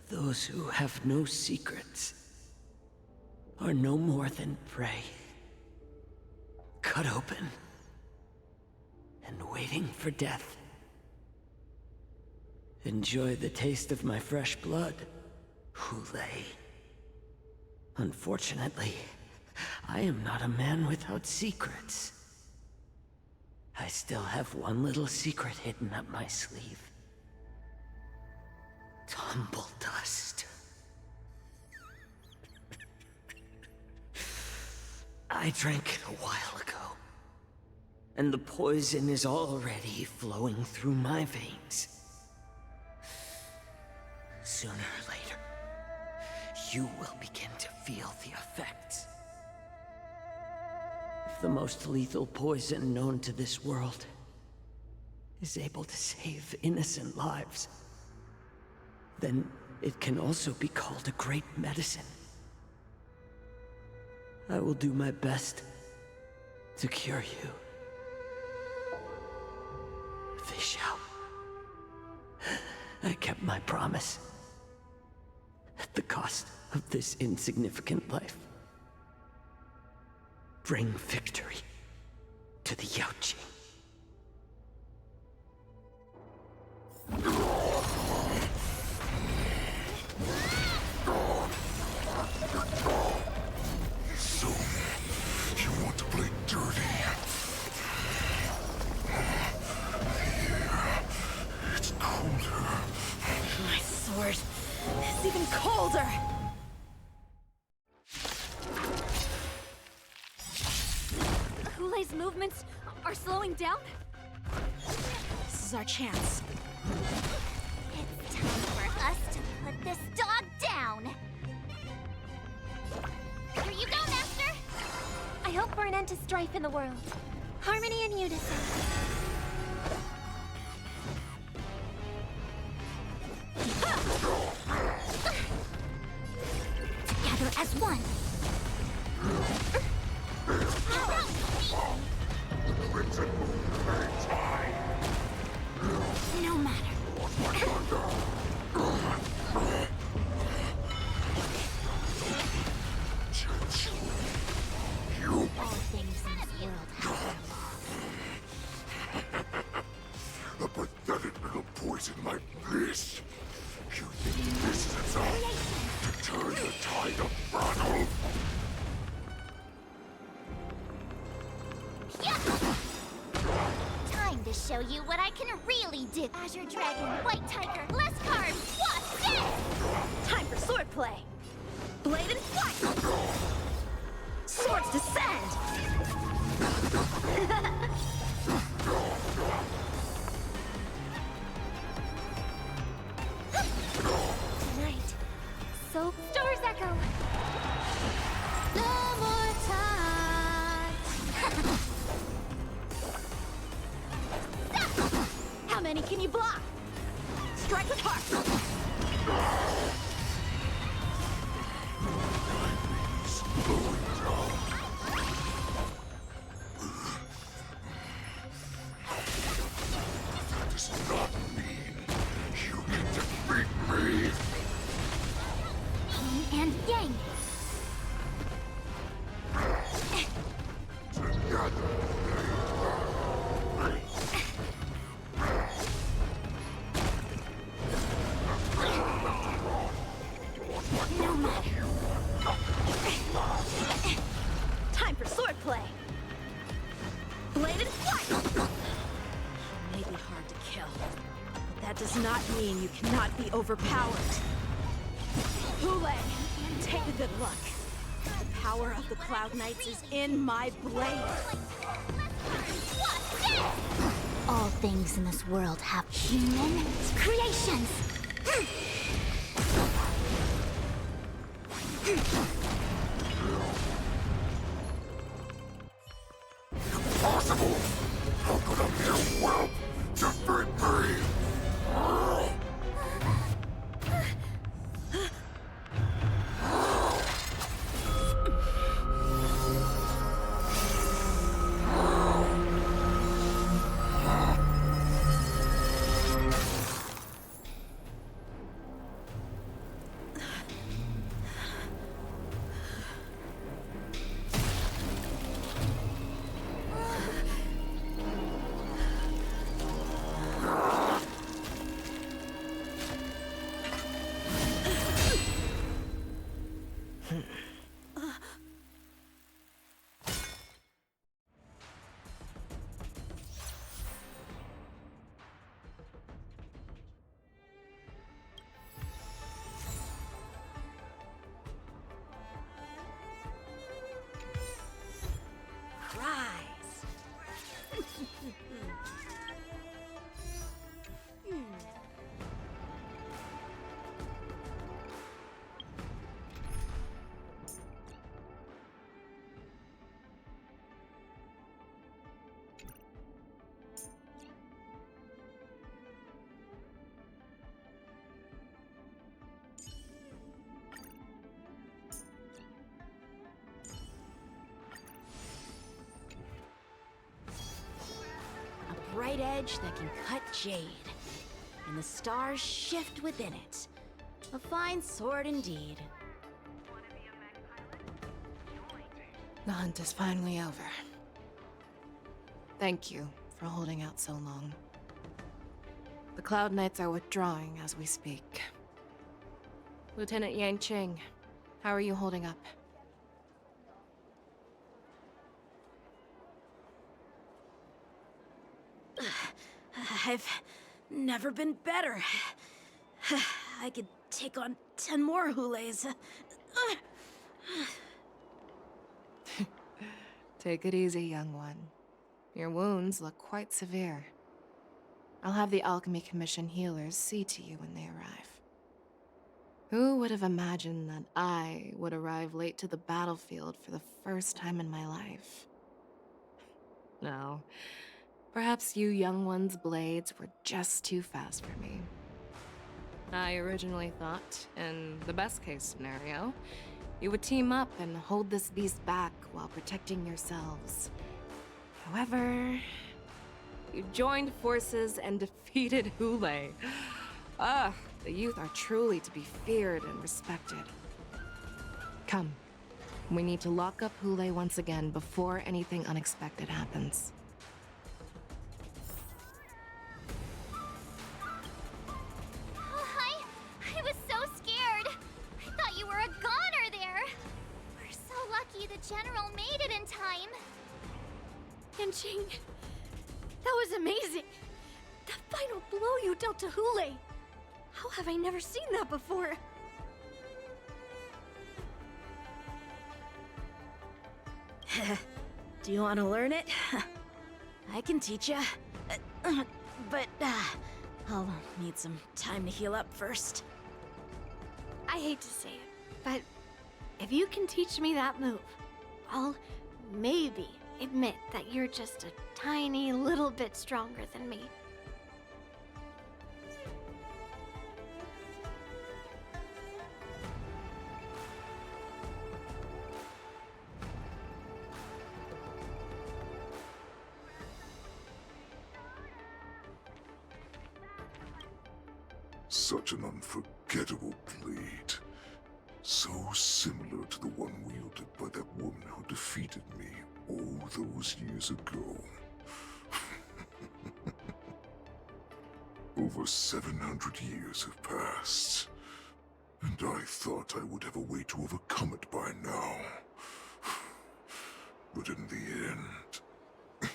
Those who have no secrets are no more than prey. Cut open and waiting for death. Enjoy the taste of my fresh blood Hulei. Unfortunately, I am not a man without secrets. I still have one little secret hidden up my sleeve. Tumble dust. I drank it a while ago, and the poison is already flowing through my veins. Sooner or later, you will begin to feel the effects. If the most lethal poison known to this world is able to save innocent lives, then it can also be called a great medicine. I will do my best to cure you. They shall. I kept my promise. At the cost of this insignificant life. Bring victory to the Yaoqing. So, you want to play dirty? Here, it's colder. My sword is even colder! Hulei's movements are slowing down? This is our chance. It's time for us to put this dog down! Here you go, Master! I hope for an end to strife in the world. Harmony and unison. Together as one! No matter. All things in this world have A pathetic little poison like this. You think this is enough to turn the tide of battle? time to show you what I can really do. Azure Dragon, White Tiger, less cards, what's this? Time for swordplay! Blade and flight! Swords descend! Tonight, so stars echo. No more time. How many can you block? Strike with heart! That does not mean you can defeat me. Yin and yang. Together. No matter. Time for swordplay! Blade and flight! May be hard to kill, but that does not mean you cannot be overpowered. Hulei, take a good look. The power of the Cloud Knights is in my blade. All things in this world have human creations. Impossible! How could a mere whelp defeat me? bright edge that can cut jade, and the stars shift within it. A fine sword indeed. The hunt is finally over. Thank you for holding out so long. The Cloud Knights are withdrawing as we speak. Lieutenant Yang Qing, how are you holding up? I've never been better. I could take on 10 more Hulays. Take it easy, young one. Your wounds look quite severe. I'll have the Alchemy Commission healers see to you when they arrive. Who would have imagined that I would arrive late to the battlefield for the first time in my life? No. Perhaps you young ones' blades were just too fast for me. I originally thought, in the best-case scenario, you would team up and hold this beast back while protecting yourselves. However, you joined forces and defeated Hulay. Ah, the youth are truly to be feared and respected. Come, we need to lock up Hulay once again before anything unexpected happens. I was so scared. I thought you were a goner there. We're so lucky the General made it in time. Yanqing, that was amazing. The final blow you dealt to Hulay. How have I never seen that before? Do you want to learn it? I can teach ya. But I'll need some time to heal up first. I hate to say it, but if you can teach me that move, I'll maybe admit that you're just a tiny little bit stronger than me. Such an unforgettable blade. So similar to the one wielded by that woman who defeated me all those years ago. Over 700 years have passed, and I thought I would have a way to overcome it by now. But in the end,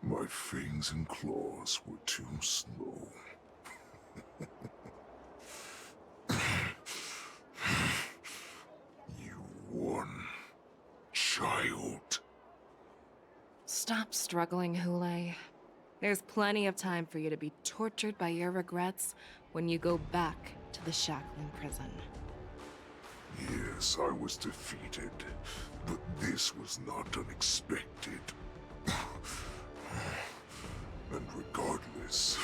my fangs and claws were too slow. You won, child. Stop struggling, Hulay. There's plenty of time for you to be tortured by your regrets when you go back to the shackling prison. Yes, I was defeated, but this was not unexpected. And regardless,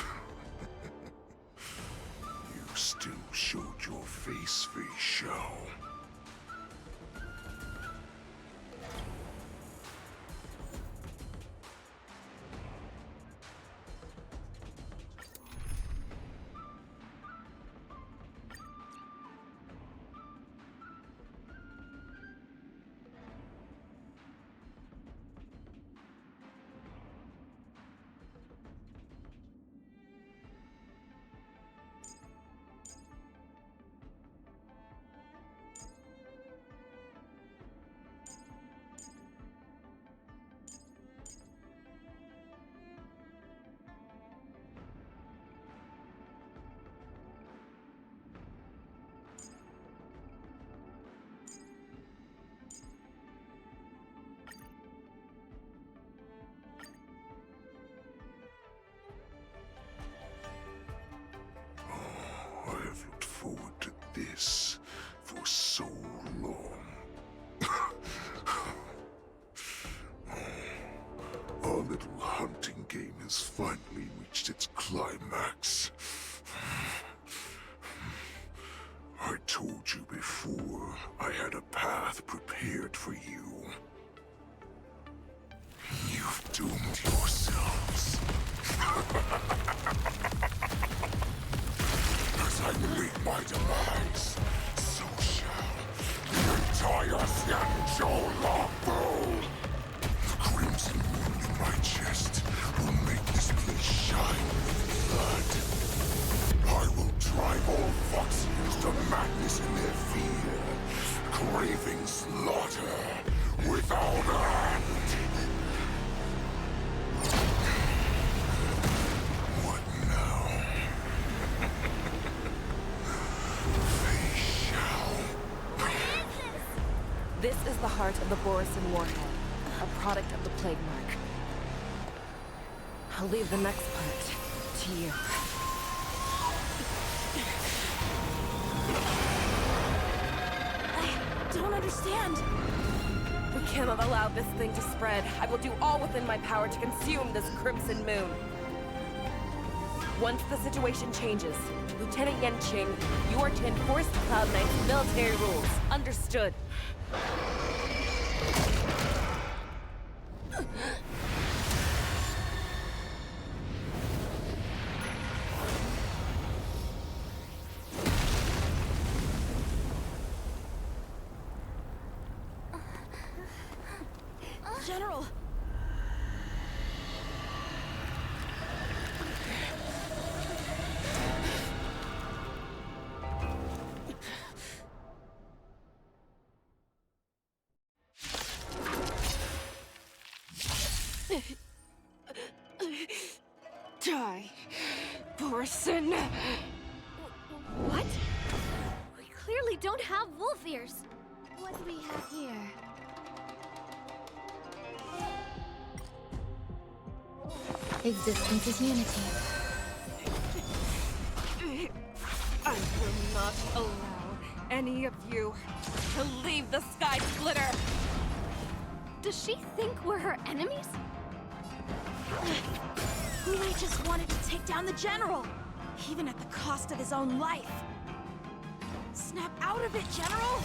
you still showed your face, Fei Xiao. I have looked forward to this for so long. Our little hunting game has finally reached its climax. I told you before, I had a path prepared for you. You've doomed yourselves. As I meet my demise, so shall the entire Xianzhou Longbow. The crimson wound in my chest will make this place shine with blood. I will drive all Foxians to madness in their fear, craving slaughter without end. What now? They shall. This is the heart of the Borisin Warhead, a product of the Plague Mark. I'll leave the next part to you. I don't understand. We cannot allow this thing to spread. I will do all within my power to consume this Crimson Moon. Once the situation changes, Lieutenant Yanqing, you are to enforce the Cloud Knight's military rules. Understood. General! Die, Borisin. What? We clearly don't have wolf ears. What do we have here? Existence is unity. I will not allow any of you to leave the Sky Splitter. Does she think we're her enemies? Hulei just wanted to take down the General, even at the cost of his own life. Snap out of it, General!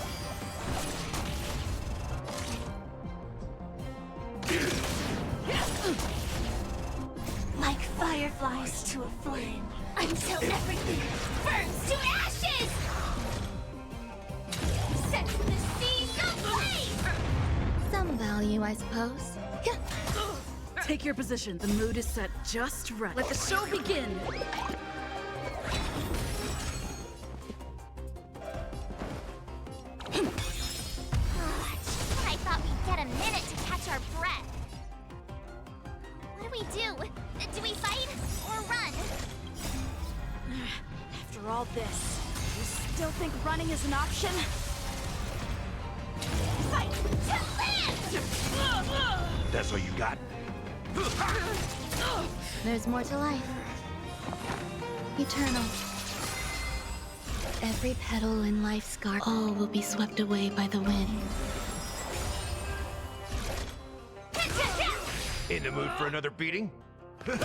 Like fireflies to a flame, until everything burns to ashes! Set the seas ablaze! Some value, I suppose. Take your position. The mood is set just right. Let the show begin! I thought we'd get a minute to catch our breath. What do we do? Do we fight or run? After all this, you still think running is an option? Fight to live! That's all you got? There's more to life. Eternal. Every petal in life's garden, all will be swept away by the wind. In the mood for another beating? Set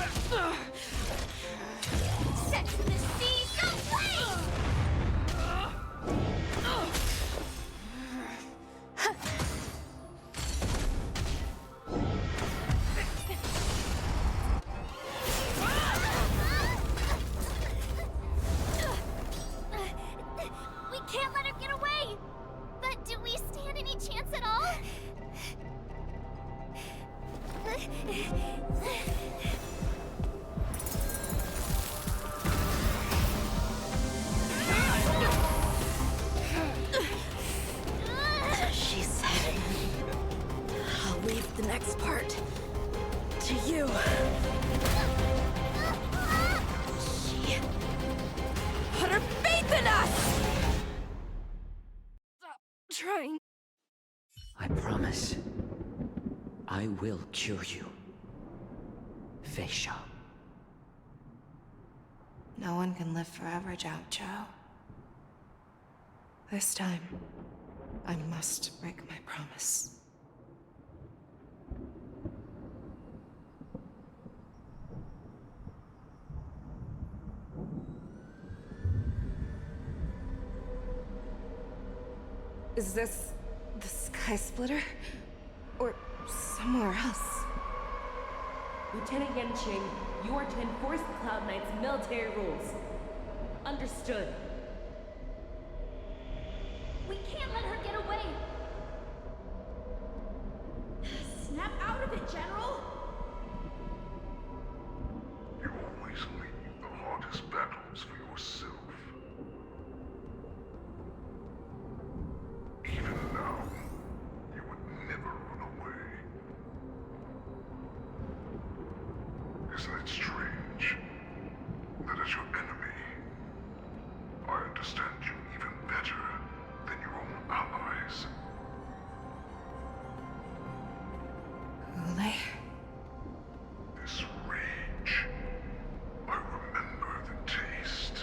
the seas ablaze! We can't let her get away! But do we stand any chance at all? She said. I'll leave the next part to you. She put her faith in us! Stop trying. I promise. I will cure you. Fei Shao. No one can live forever, Zhao Zhao. This time, I must break my promise. Is this the Sky Splitter? Or somewhere else? Lieutenant Yanqing, You are to enforce the Cloud Knight's military rules. Understood. We can't let her get away! Snap out of it, General! You always leave the hardest battles for yourself. Even now, you would never run away. Isn't it strange that as your enemy, I understand you even better than your own allies? Hule? This rage, I remember the taste.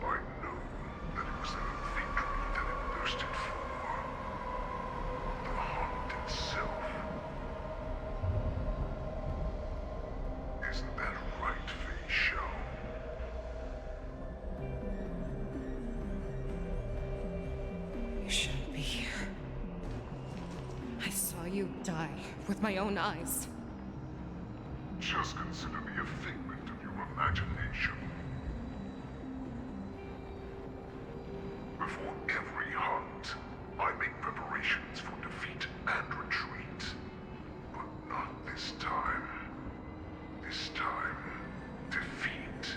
I know that it was the victory that it thirsted for. The hunt itself. Isn't that right, Fei Shao? You shouldn't be here. I saw you die with my own eyes. Just consider me a figment of your imagination. Before every hunt, I make preparations for defeat and retreat. But not this time. This time, defeat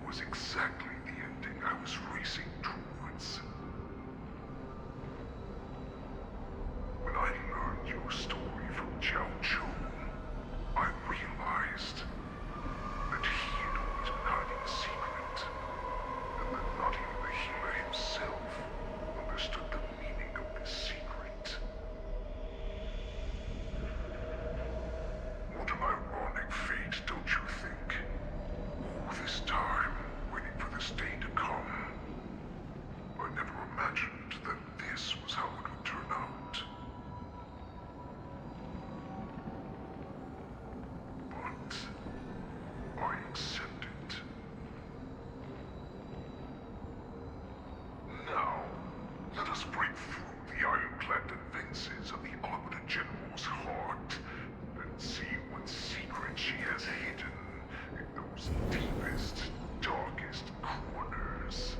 was exactly the ending I was racing towards. When I learned your story from Jiao Chu, I realized that he had always been hiding a secret, and that not even the healer himself understood the meaning of this secret. What an ironic fate, don't you think? All this time, waiting for this day to come. I never imagined that this was how it would turn out. But I accept it. Now, let us break through the ironclad defenses of the Arbiter General's heart and see what secret she has hidden in those deepest, darkest corners.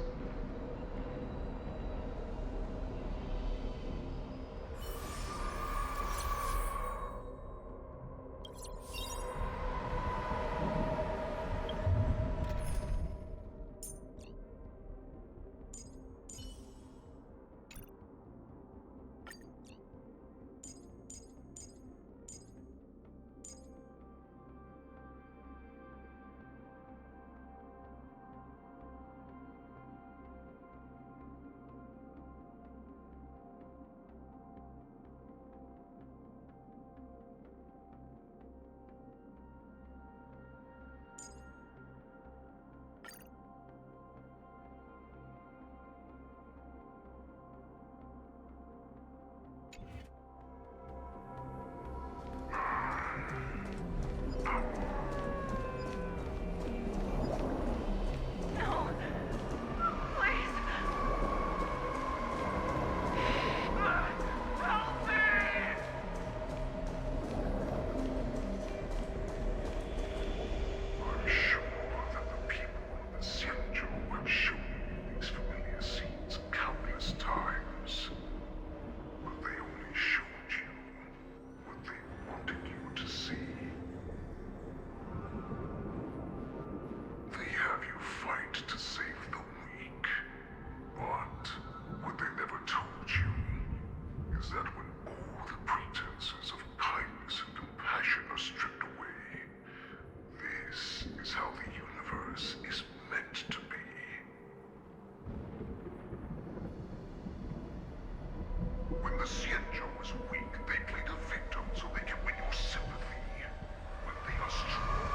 I'm sure that the people of the Xianzhou have shown you these familiar scenes countless times. But they only showed you what they wanted you to see. They have you fight to save the weak. But what they never told you is that when all the pretenses of kindness and compassion are stripped away, this is how the universe is meant to be. When the Xianzhou is weak, they play the victim so they can win your sympathy. When they are strong,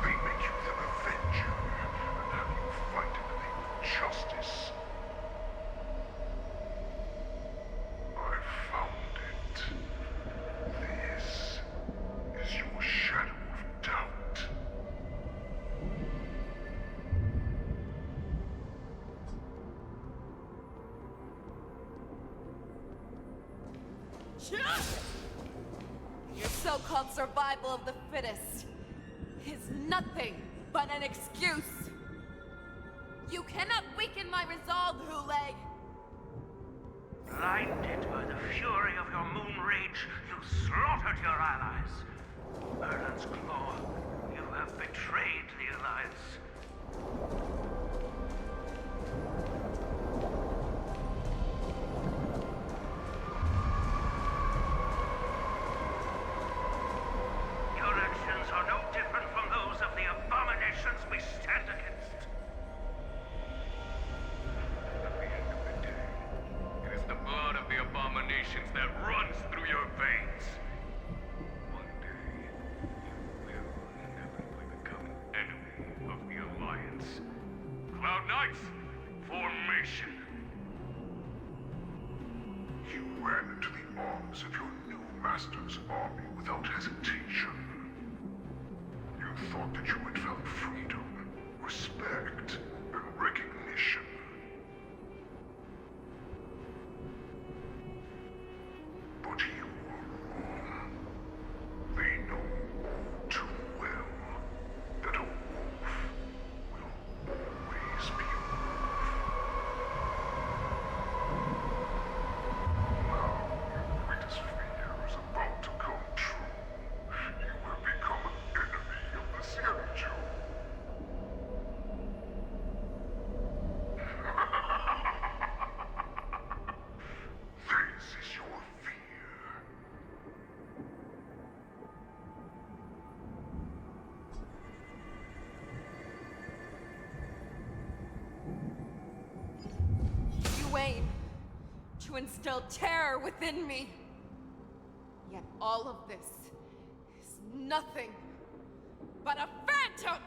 they make you their avenger and have you fight in the name of justice. I found it. This is your shadow of doubt. Your so-called survival of the fittest. is nothing but an excuse. You cannot weaken my resolve, Hule. Blinded by the fury of your moon rage, you slaughtered your allies. Merlin's Claw, you have betrayed the Alliance. Your actions are no different from those of the abominations we stand against. At the end of the day, it is the blood of the abominations that runs through your veins. One day, you will inevitably become an enemy of the Alliance. Cloud Knights, formation! You ran into the arms of your new master's army without hesitation. You thought that you had found freedom, respect, and recognition. But you were wrong. They know all too well that a wolf will always be a wolf. Now, your greatest fear is about to come true. You have become an enemy of the Xianzhou. This is your fear. You aim to instill terror within me. Yet all of this is nothing but a phantom!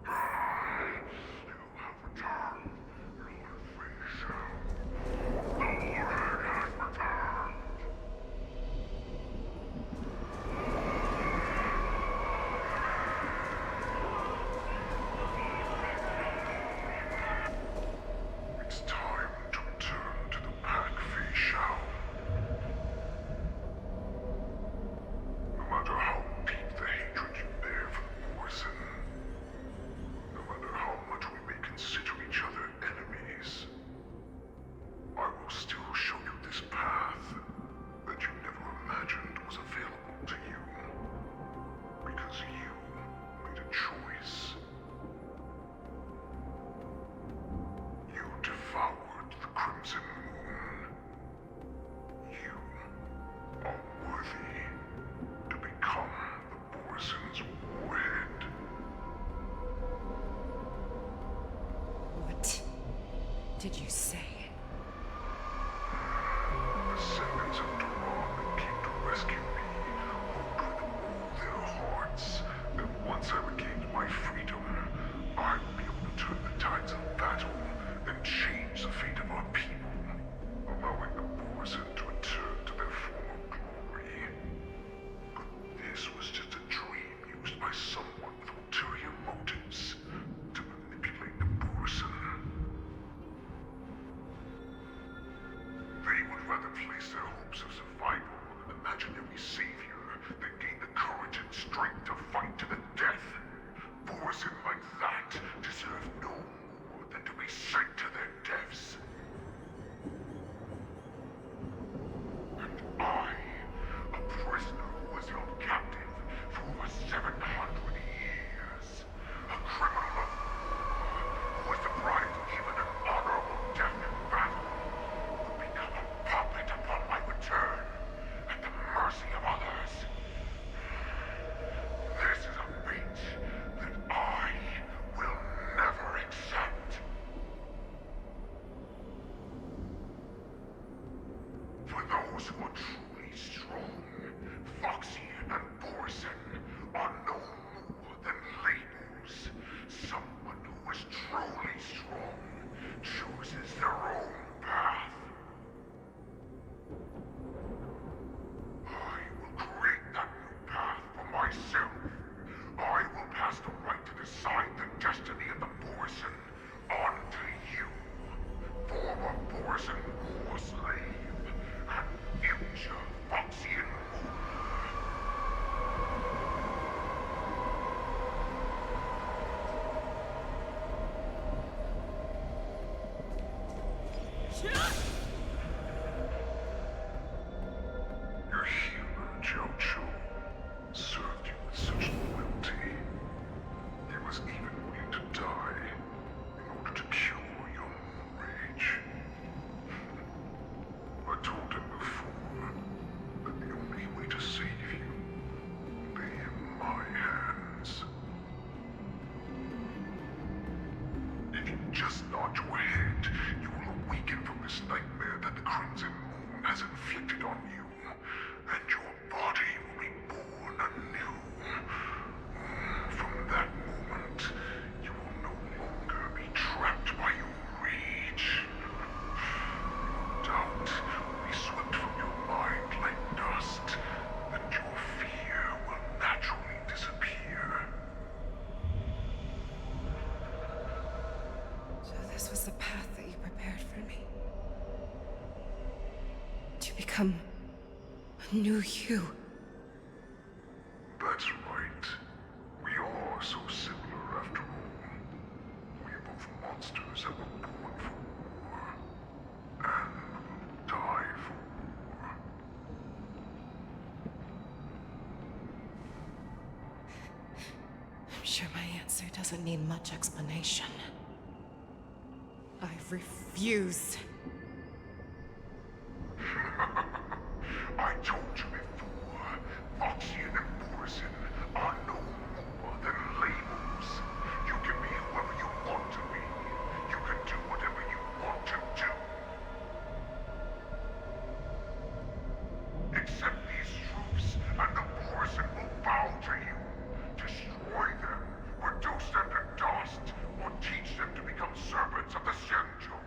You have returned, Lord Fei Shao. The Lord has returned. It's time to return to the pack, Fei Shao. No matter how deep the hatred you bear for the Morrison, no matter how much we may consider each other enemies, I will still show you this path that you never imagined was available to you. Because you made a choice. You devoured the Crimson Moon. You are worthy to become the Morrison's warhead. What did you say? Descendants of Duran that came to rescue me hoped with all their hearts that once I regained my freedom, I would be able to turn the tides of battle and change the fate of our people, allowing the Morrison to return to their former glory. But this was just a dream used by someone with ulterior motives to manipulate the Morrison. They would rather place their hopes of survival on an imaginary savior than gain the courage and strength to fight to the death. Morrison like that deserve no more than to be sent to their deaths. And I, a prisoner who was held captive for over 700 years, a criminal of war who was deprived even an honorable death in battle, would become a puppet upon my return, at the mercy of others. This is a fate that I will never accept. For those who are truly strong, Foxy and Borson are no more than labels. Someone who is truly strong chooses their own path. I will create that new path for myself. I will pass the right to decide the destiny of the Borson on to you, former Borson war slave and future Your hero, Jiao served you with such loyalty. He was even willing to die in order to cure your moon rage. I told him before that the only way to save you lay in my hands. If you just nod your head, you will awaken from this nightmare that the Crimson Moon has inflicted on you, and your body will be born anew. From that moment, you will no longer be trapped by your rage. Your doubt will be swept from your mind like dust, and your fear will naturally disappear. So this was the path that you prepared for me. To become a new you. That's right. We are so similar after all. We are both monsters that were born for war, and will die for war. I'm sure my answer doesn't need much explanation. I refuse. I told you before, Foxian and Borison are no more than labels. You can be whoever you want to be. You can do whatever you want to do. Accept these truths, and the Borison will bow to you. Destroy them, reduce them to dust, or teach them to become servants of the Shenzhou.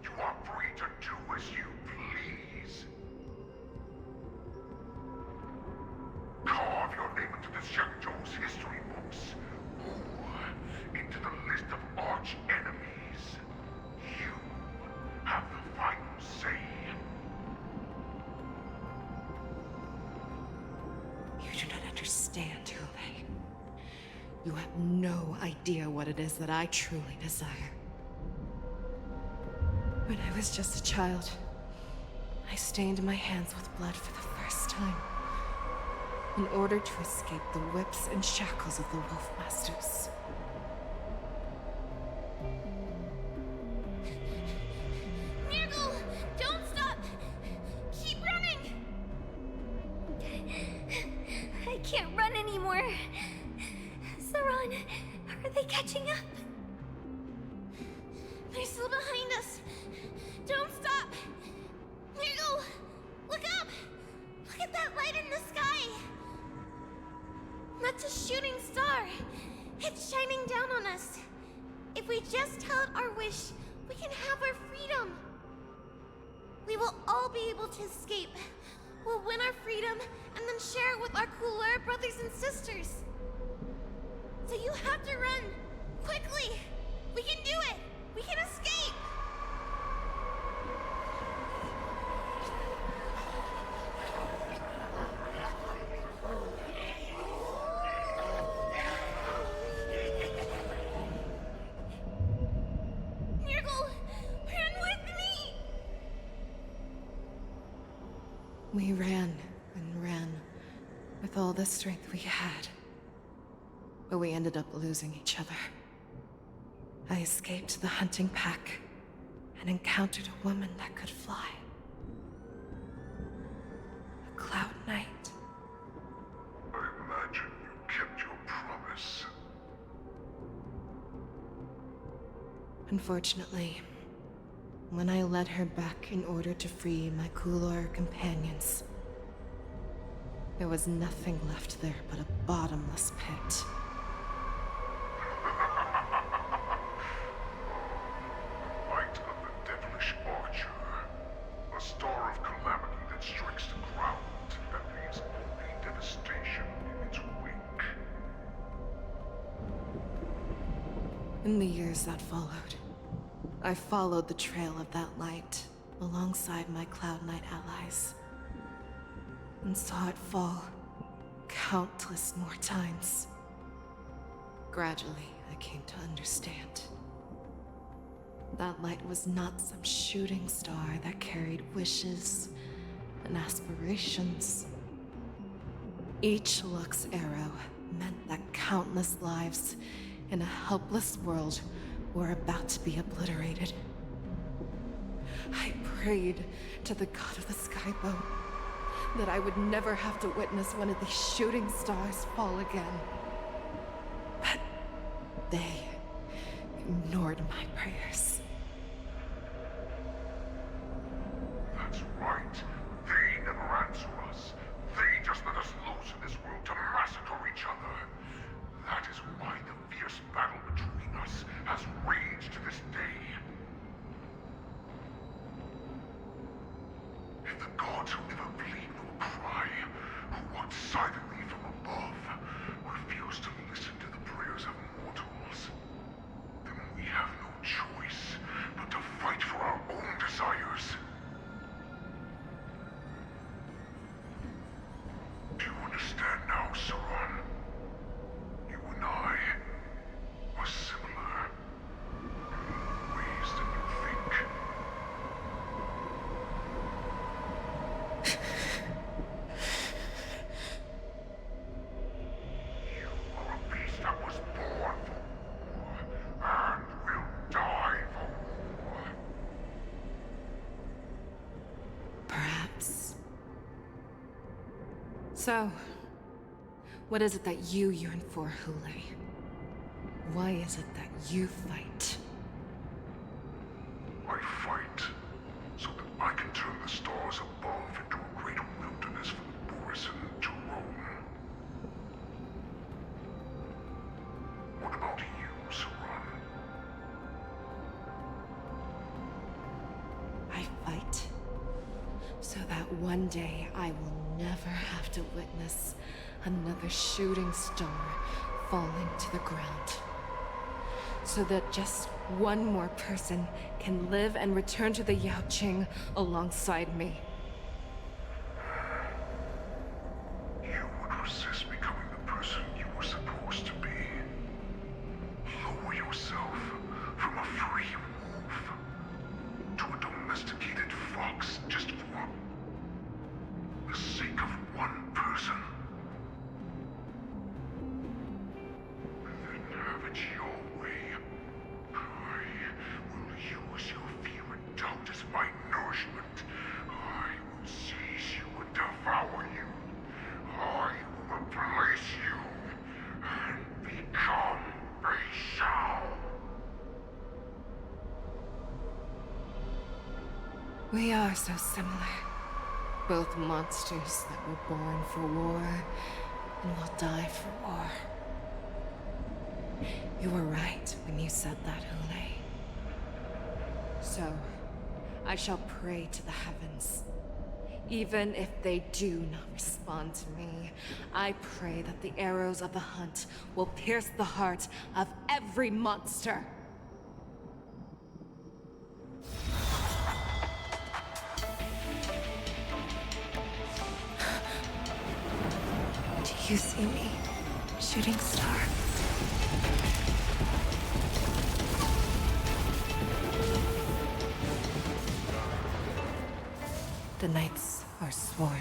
You are free to do as you please. Carve your name into the Shenzhou's history books, or into the list of arch enemies. You have the final say. You do not understand, Hule. You have no idea what it is that I truly desire. When I was just a child, I stained my hands with blood for the first time, in order to escape the whips and shackles of the Wolfmasters. Nirgal, don't stop! Keep running! I can't run anymore. Saran, are they catching up? They're still behind us. Don't stop! Nirgal, look up! Look at that light in the sky! That's a shooting star. It's shining down on us. If we just tell it our wish, we can have our freedom. We will all be able to escape. We'll win our freedom and then share it with our cooler brothers and sisters. So you have to run. Quickly. We can do it. We can escape. Nirgal, run with me! We ran and ran with all the strength we had. But we ended up losing each other. I escaped the hunting pack and encountered a woman that could fly. A Cloud Knight. I imagine you kept your promise. Unfortunately, when I led her back in order to free my Kulor companions, there was nothing left there but a bottomless pit. Light of the devilish archer. A star of calamity that strikes the ground and leaves only devastation in its wake. In the years that followed, I followed the trail of that light alongside my Cloud Knight allies, and saw it fall countless more times. Gradually, I came to understand. That light was not some shooting star that carried wishes and aspirations. Each Lux arrow meant that countless lives in a helpless world were about to be obliterated. I prayed to the god of the skyboat that I would never have to witness one of these shooting stars fall again. But they ignored my prayers. That's right. They never answer us. They just let us loose in this world to massacre each other. That is why the fierce battle between us has raged to this day. If the gods who never bleed nor cry, who watch silently from above, refuse to listen to the prayers of mortals, then we have no choice but to fight for our own desires. Do you understand now, Saran? You and I are similar in more ways than you think. You are a beast that was born for war and will die for war. Perhaps. So, what is it that you yearn for, Hule? Why is it that you fight? I fight so that I can turn the stars above into a great wilderness for the Borisin to roam. What about you, Saran? I fight so that one day I will never have to witness another shooting star falling to the ground. So that just one more person can live and return to the Yaoqing alongside me. You would resist becoming the person you were supposed to be. Lower yourself from a free wolf to a domesticated fox just for the sake of one person. Then have it your way. I will use your fear and doubt as my nourishment. I will seize you and devour you. I will replace you and become Fei Shao. We are so similar. Both monsters that were born for war and will die for war. You were right when you said that, Hule. So, I shall pray to the heavens. Even if they do not respond to me, I pray that the arrows of the hunt will pierce the heart of every monster. Do you see me, shooting star? The knights are sworn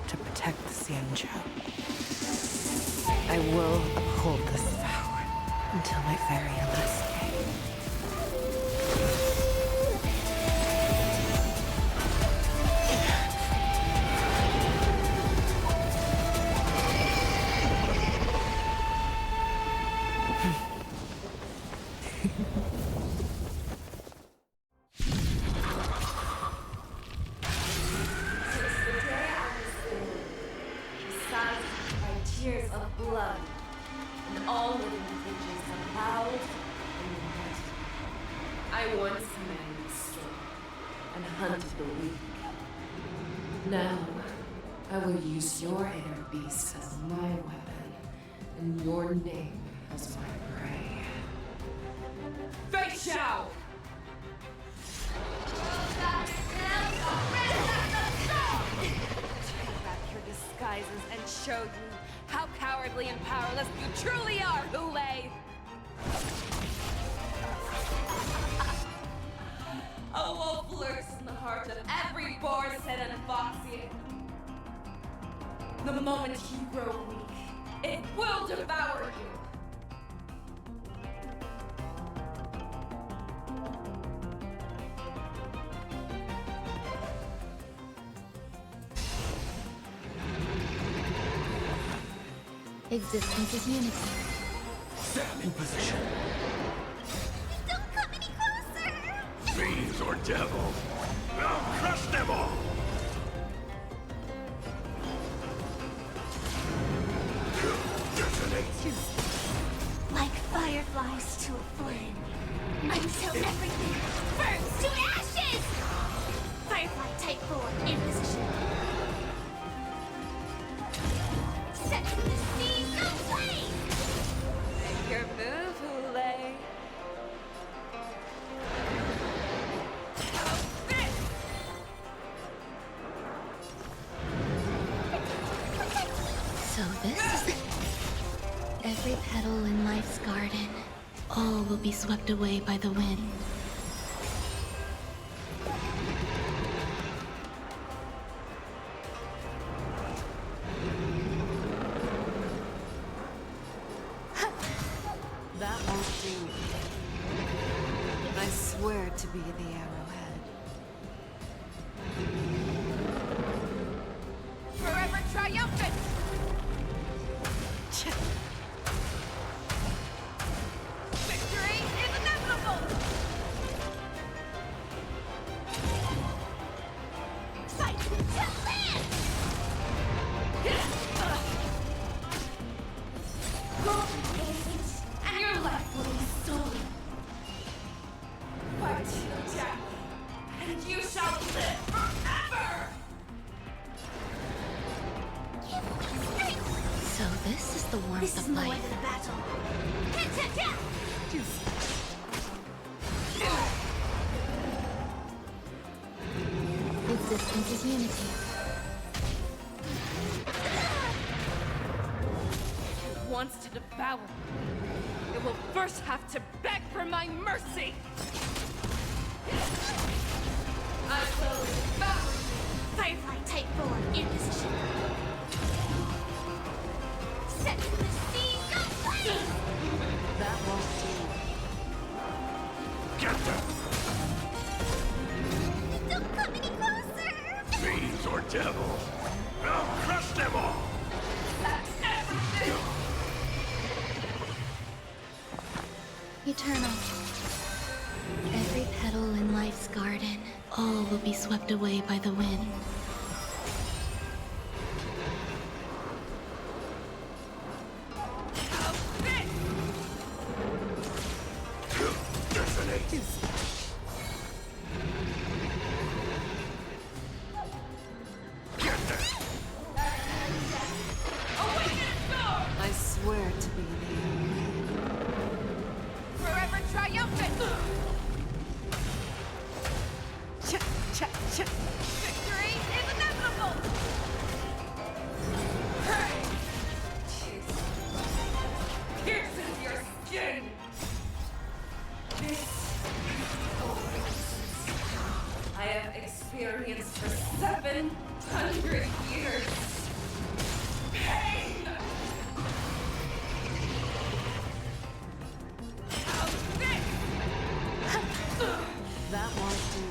to protect the Xianzhou. I will uphold this vow until my very last day. Tears of blood, and all living creatures are loud and red. I once commanded the storm and hunted the weak. Now, I will use your inner beast as my weapon, and your name as my prey. Fei Shao! Take back your disguises and show you how cowardly and powerless you truly are, Hule! wolf lurks in the heart of every Borisson and Foxian. The moment you grow weak, it will devour you. Existence is unity. Stand in position. Don't come any closer! Fiends or devils, I'll crush them all! Detonate! Like fireflies to a flame. Until everything burns to ashes! Firefly Type 4 in position. Set the seas aflame! Make your move, Hule. So this is every petal in life's garden. All will be swept away by the wind. That won't do. I swear to be the arrowhead. Forever triumphant! Victory is inevitable! Fight to land! Golden innocence, and your life will be stolen. Fight to death, and you shall live forever! So this is the warmth This is of more life. than a battle. Existence is unity. If it wants to devour me, it will first have to beg for my mercy! I will devour you! Firefly Type 4 in position. Set the seas aflame! That won't do. Get them! Don't come any closer! Fiends or devils, I'll crush them all! Eternal. Every petal in life's garden. All will be swept away by the wind. Detonate! I swear to be the Forever triumphant! Victory is inevitable! Hey! Jesus. Pierces your skin! This I have experienced for 700 years. Pain! That won't do.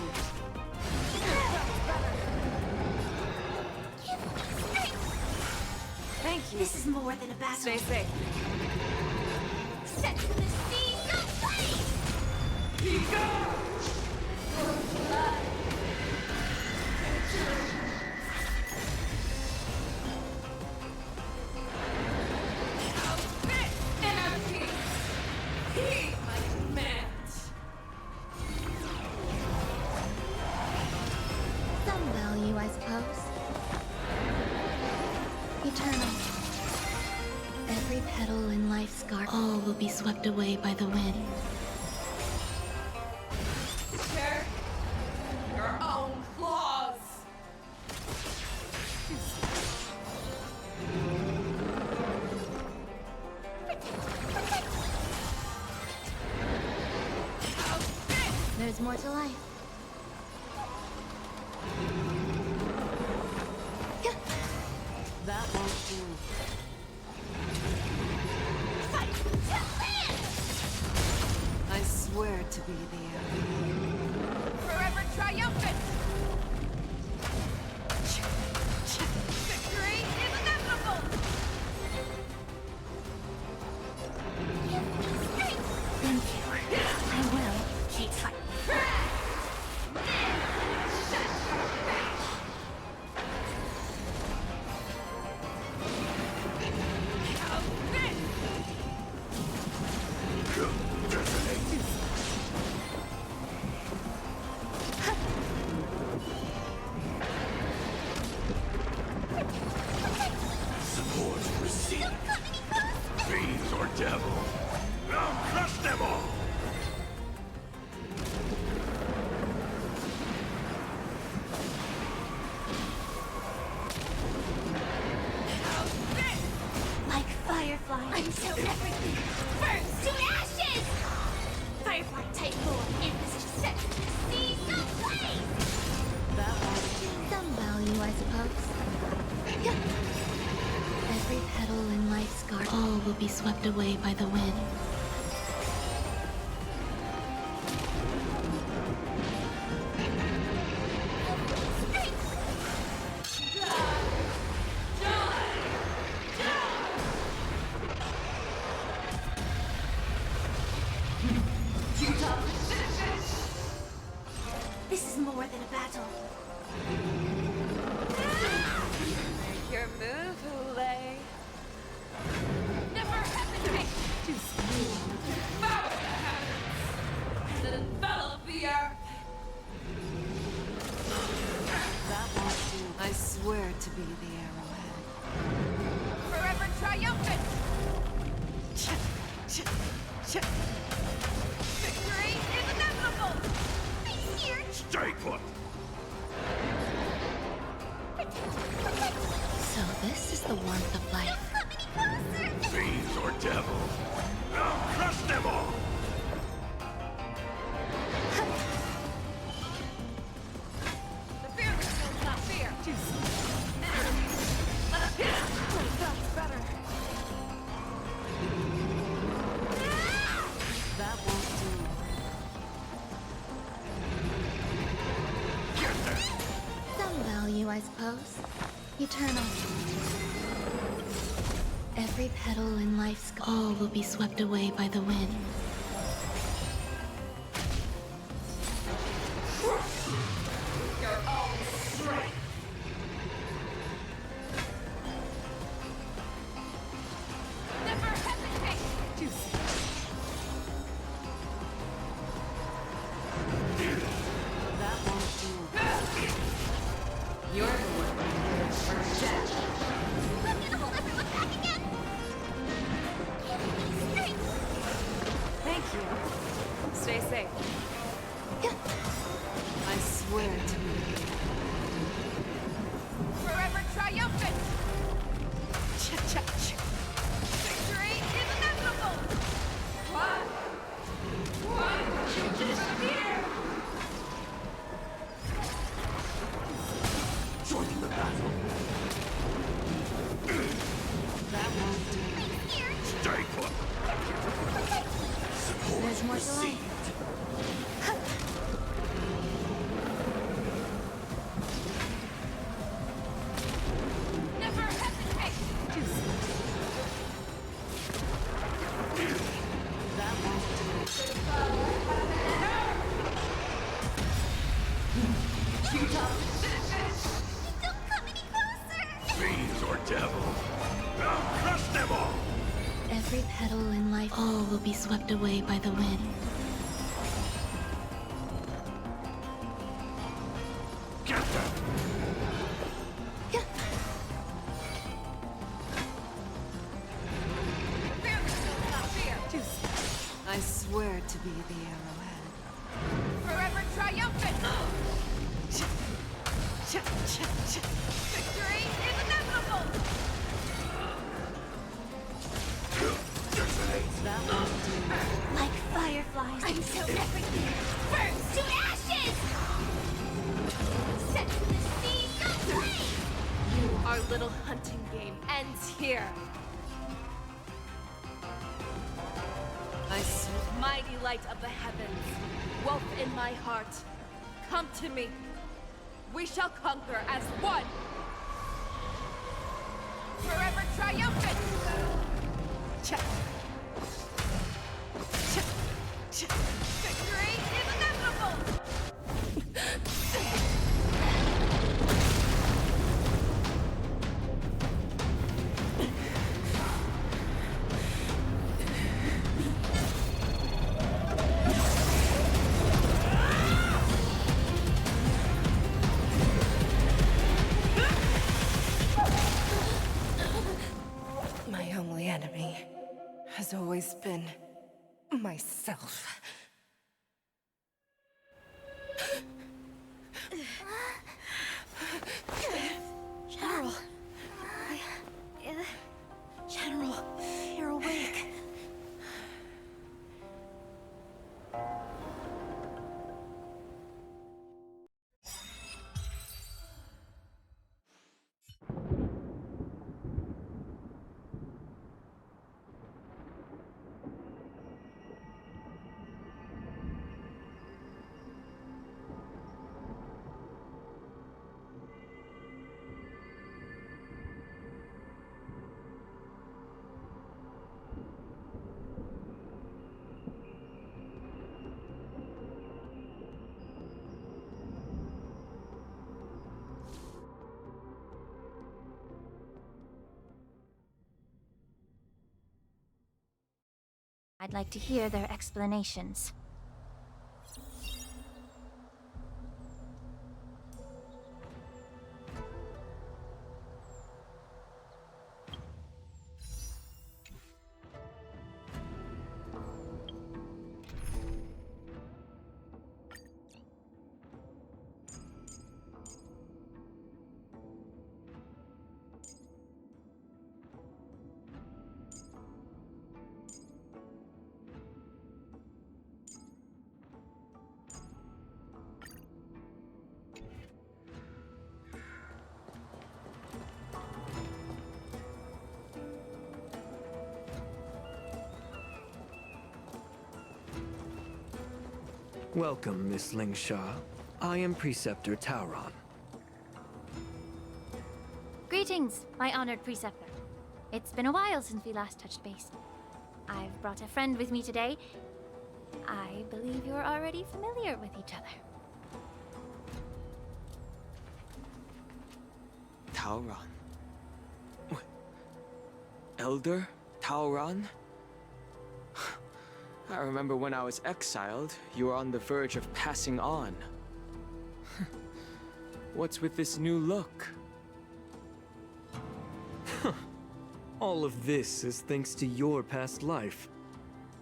Thank you. This is more than a battle. Stay safe. Set the seas aflame! He goes! Your blood! Outfit! Inner peace! Heed my command! Some value, I suppose. Eternal. Every petal in life's garden. All will be swept away by the wind. Share your own claws! There's more to life. will be swept away by the wind. This is more than a battle. Your move, Hule. Never hesitate to devour the heavens and envelop the earth. That won't do. I swear to be the arrowhead. Forever triumphant! Victory is inevitable! Here! Stay put! So this is the warmth of life. Fiends or devils? I'll crush them all! The fear that kills not fear! That's better. That won't do. Some value, I suppose. Eternal. Every petal in life's all will be swept away by the wind. You're all strength. Never hesitate to that won't do. You're the one for death. I'm gonna hold everyone back again! Thank you. Stay safe. I swear to you. Forever triumphant! Victory is inevitable! One, disappear! Join the battle! That won't do. Stay put! There's more to life. Never hesitate! That won't Don't come any closer! Fiends or devils? I'll crush them all! Every petal in life all will be swept away by the wind. Get them! fear that kills not fear! I swear to be the arrowhead. Forever triumphant! Victory is inevitable! That won't do. Like fireflies until everything burns to ashes! Set to the sea, go play! Our little hunting game ends here. Mighty light of the heavens, wolf in my heart, come to me. We shall conquer as one. Forever triumphant. Victory is inevitable. My only enemy has always been myself. General. General, you're awake. I'd like to hear their explanations. Welcome, Miss Lingsha. I am Preceptor Tauron. Greetings, my honored preceptor. It's been a while since we last touched base. I've brought a friend with me today. I believe you're already familiar with each other. Tauron? What? Elder Tauron? I remember when I was exiled, you were on the verge of passing on. What's with this new look? All of this is thanks to your past life.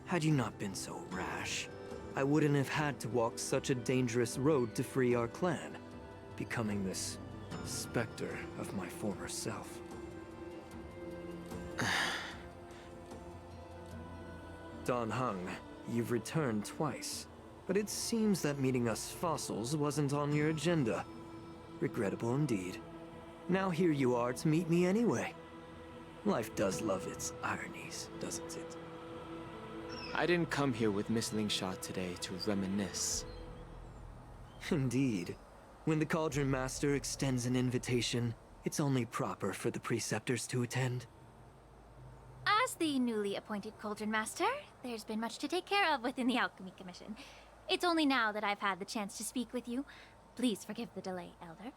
Had you not been so rash, I wouldn't have had to walk such a dangerous road to free our clan, becoming this specter of my former self. Don Hung, you've returned twice, but it seems that meeting us fossils wasn't on your agenda. Regrettable indeed. Now here you are to meet me anyway. Life does love its ironies, doesn't it? I didn't come here with Miss Lingsha today to reminisce. Indeed. When the Cauldron Master extends an invitation, it's only proper for the Preceptors to attend. As the newly appointed Cauldron Master, there's been much to take care of within the Alchemy Commission. It's only now that I've had the chance to speak with you. Please forgive the delay, Elder.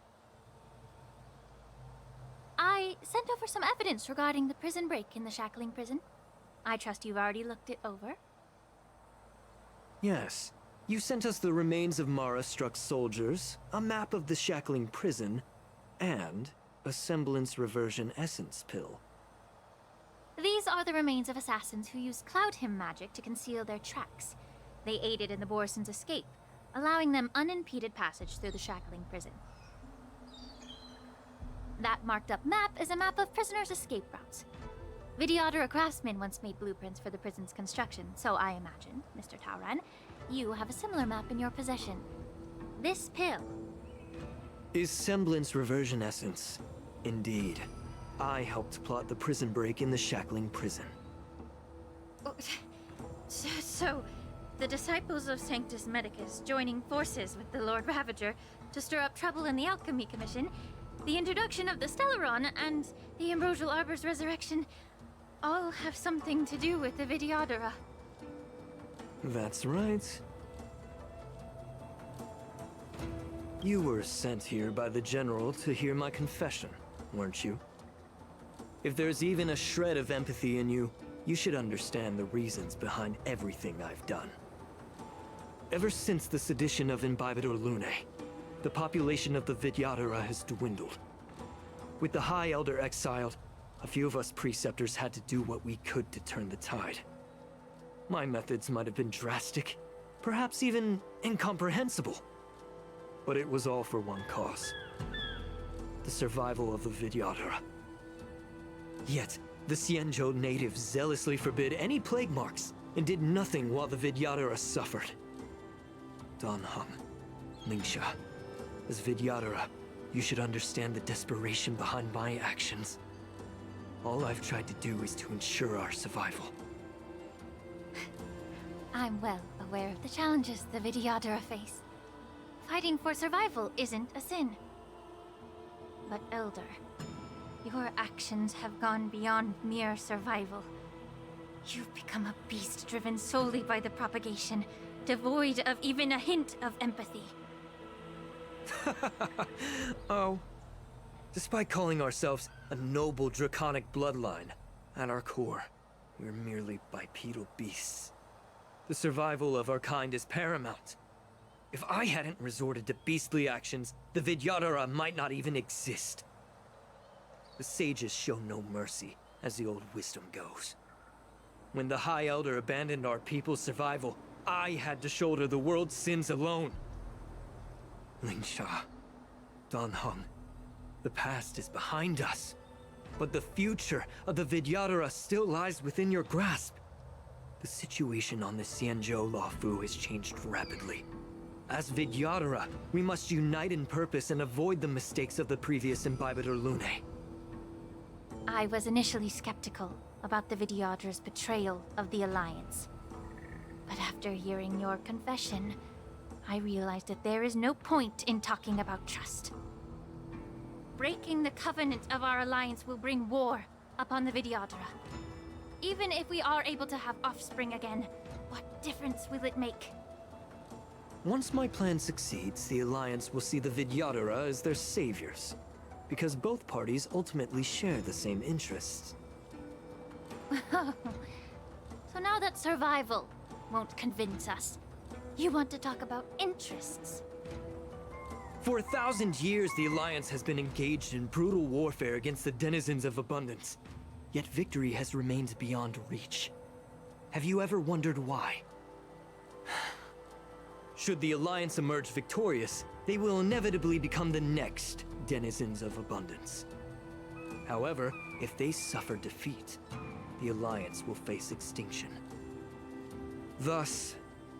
I sent over some evidence regarding the prison break in the Shackling Prison. I trust you've already looked it over. Yes. You sent us the remains of Mara-struck soldiers, a map of the Shackling Prison, and a semblance reversion essence pill. These are the remains of assassins who used Cloud Hymn magic to conceal their tracks. They aided in the Borison's escape, allowing them unimpeded passage through the Shackling Prison. That marked-up map is a map of prisoners' escape routes. Vidyadhara craftsmen once made blueprints for the prison's construction, so I imagine, Mr. Tauron, you have a similar map in your possession. This pill is semblance reversion essence. Indeed. I helped plot the prison break in the Shackling Prison. So, the disciples of Sanctus Medicus joining forces with the Lord Ravager to stir up trouble in the Alchemy Commission, the introduction of the Stellaron, and the Ambrosial Arbor's resurrection all have something to do with the Vidyadhara. That's right. You were sent here by the General to hear my confession, weren't you? If there's even a shred of empathy in you, you should understand the reasons behind everything I've done. Ever since the sedition of Imbibidor Lune, the population of the Vidyadhara has dwindled. With the High Elder exiled, a few of us Preceptors had to do what we could to turn the tide. My methods might have been drastic, perhaps even incomprehensible. But it was all for one cause. The survival of the Vidyadhara. Yet, the Xianzhou natives zealously forbid any plague marks and did nothing while the Vidyadhara suffered. Don Hung, Lingsha, as Vidyadhara, you should understand the desperation behind my actions. All I've tried to do is to ensure our survival. I'm well aware of the challenges the Vidyadhara face. Fighting for survival isn't a sin. But Elder, your actions have gone beyond mere survival. You've become a beast driven solely by the propagation, devoid of even a hint of empathy. Oh. Despite calling ourselves a noble draconic bloodline, at our core, We're merely bipedal beasts. The survival of our kind is paramount. If I hadn't resorted to beastly actions, the Vidyadhara might not even exist. The sages show no mercy, as the old wisdom goes. When the High Elder abandoned our people's survival, I had to shoulder the world's sins alone. Lingsha, Danheng, the past is behind us. But the future of the Vidyadhara still lies within your grasp. The situation on the Xianzhou Luofu has changed rapidly. As Vidyadhara, we must unite in purpose and avoid the mistakes of the previous Imbibitor Lunae. I was initially skeptical about the Vidyadhara's betrayal of the Alliance. But after hearing your confession, I realized that there is no point in talking about trust. Breaking the covenant of our alliance will bring war upon the Vidyadhara. Even if we are able to have offspring again, what difference will it make? Once my plan succeeds, the Alliance will see the Vidyadhara as their saviors, because both parties ultimately share the same interests. So now that survival won't convince us, you want to talk about interests? For 1,000 years, the Alliance has been engaged in brutal warfare against the denizens of abundance. Yet victory has remained beyond reach. Have you ever wondered why? Should the Alliance emerge victorious, they will inevitably become the next denizens of abundance. However, if they suffer defeat, the Alliance will face extinction. Thus,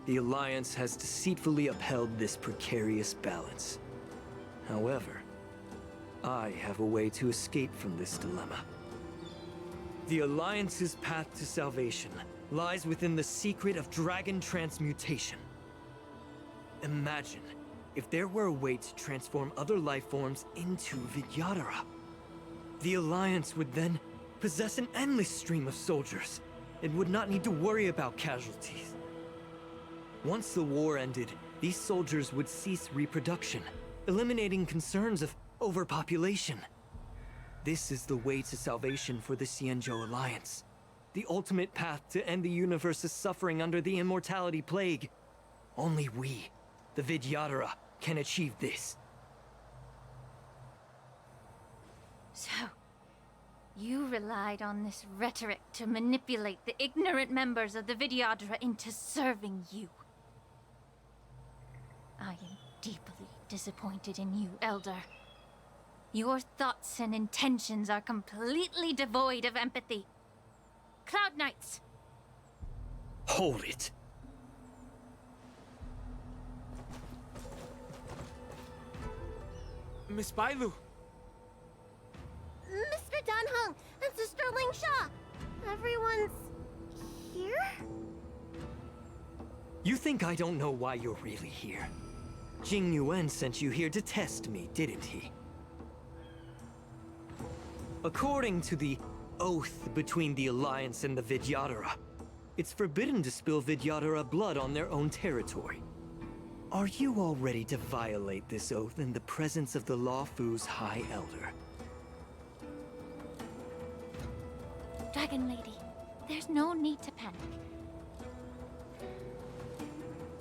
the Alliance has deceitfully upheld this precarious balance. However, I have a way to escape from this dilemma. The Alliance's path to salvation lies within the secret of dragon transmutation. Imagine if there were a way to transform other life forms into Vidyadhara. The Alliance would then possess an endless stream of soldiers and would not need to worry about casualties. Once the war ended, these soldiers would cease reproduction, eliminating concerns of overpopulation. This is the way to salvation for the Xianzhou Alliance. The ultimate path to end the universe's suffering under the immortality plague. Only we, the Vidyadhara, can achieve this. So, you relied on this rhetoric to manipulate the ignorant members of the Vidyadhara into serving you. I am deeply disappointed in you, Elder. Your thoughts and intentions are completely devoid of empathy. Cloud Knights! Hold it. Miss Bailu! Mr. Danheng and Sister Lingsha! Everyone's here? You think I don't know why you're really here? Jing Yuan sent you here to test me, didn't he? According to the oath between the Alliance and the Vidyadhara, it's forbidden to spill Vidyadhara blood on their own territory. Are you all ready to violate this oath in the presence of the Luofu's High Elder? Dragon Lady, there's no need to panic.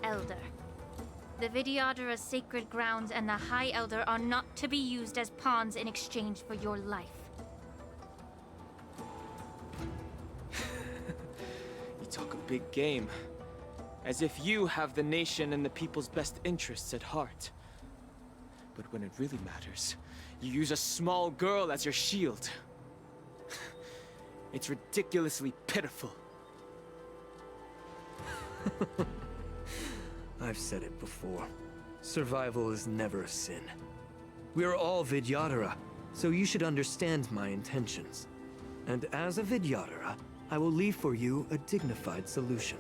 Elder, the Vidyadhara's sacred grounds and the High Elder are not to be used as pawns in exchange for your life. You talk a big game. As if you have the nation and the people's best interests at heart. But when it really matters, you use a small girl as your shield. It's ridiculously pitiful. I've said it before. Survival is never a sin. We're all Vidyadhara, so you should understand my intentions. And as a Vidyadhara, I will leave for you a dignified solution.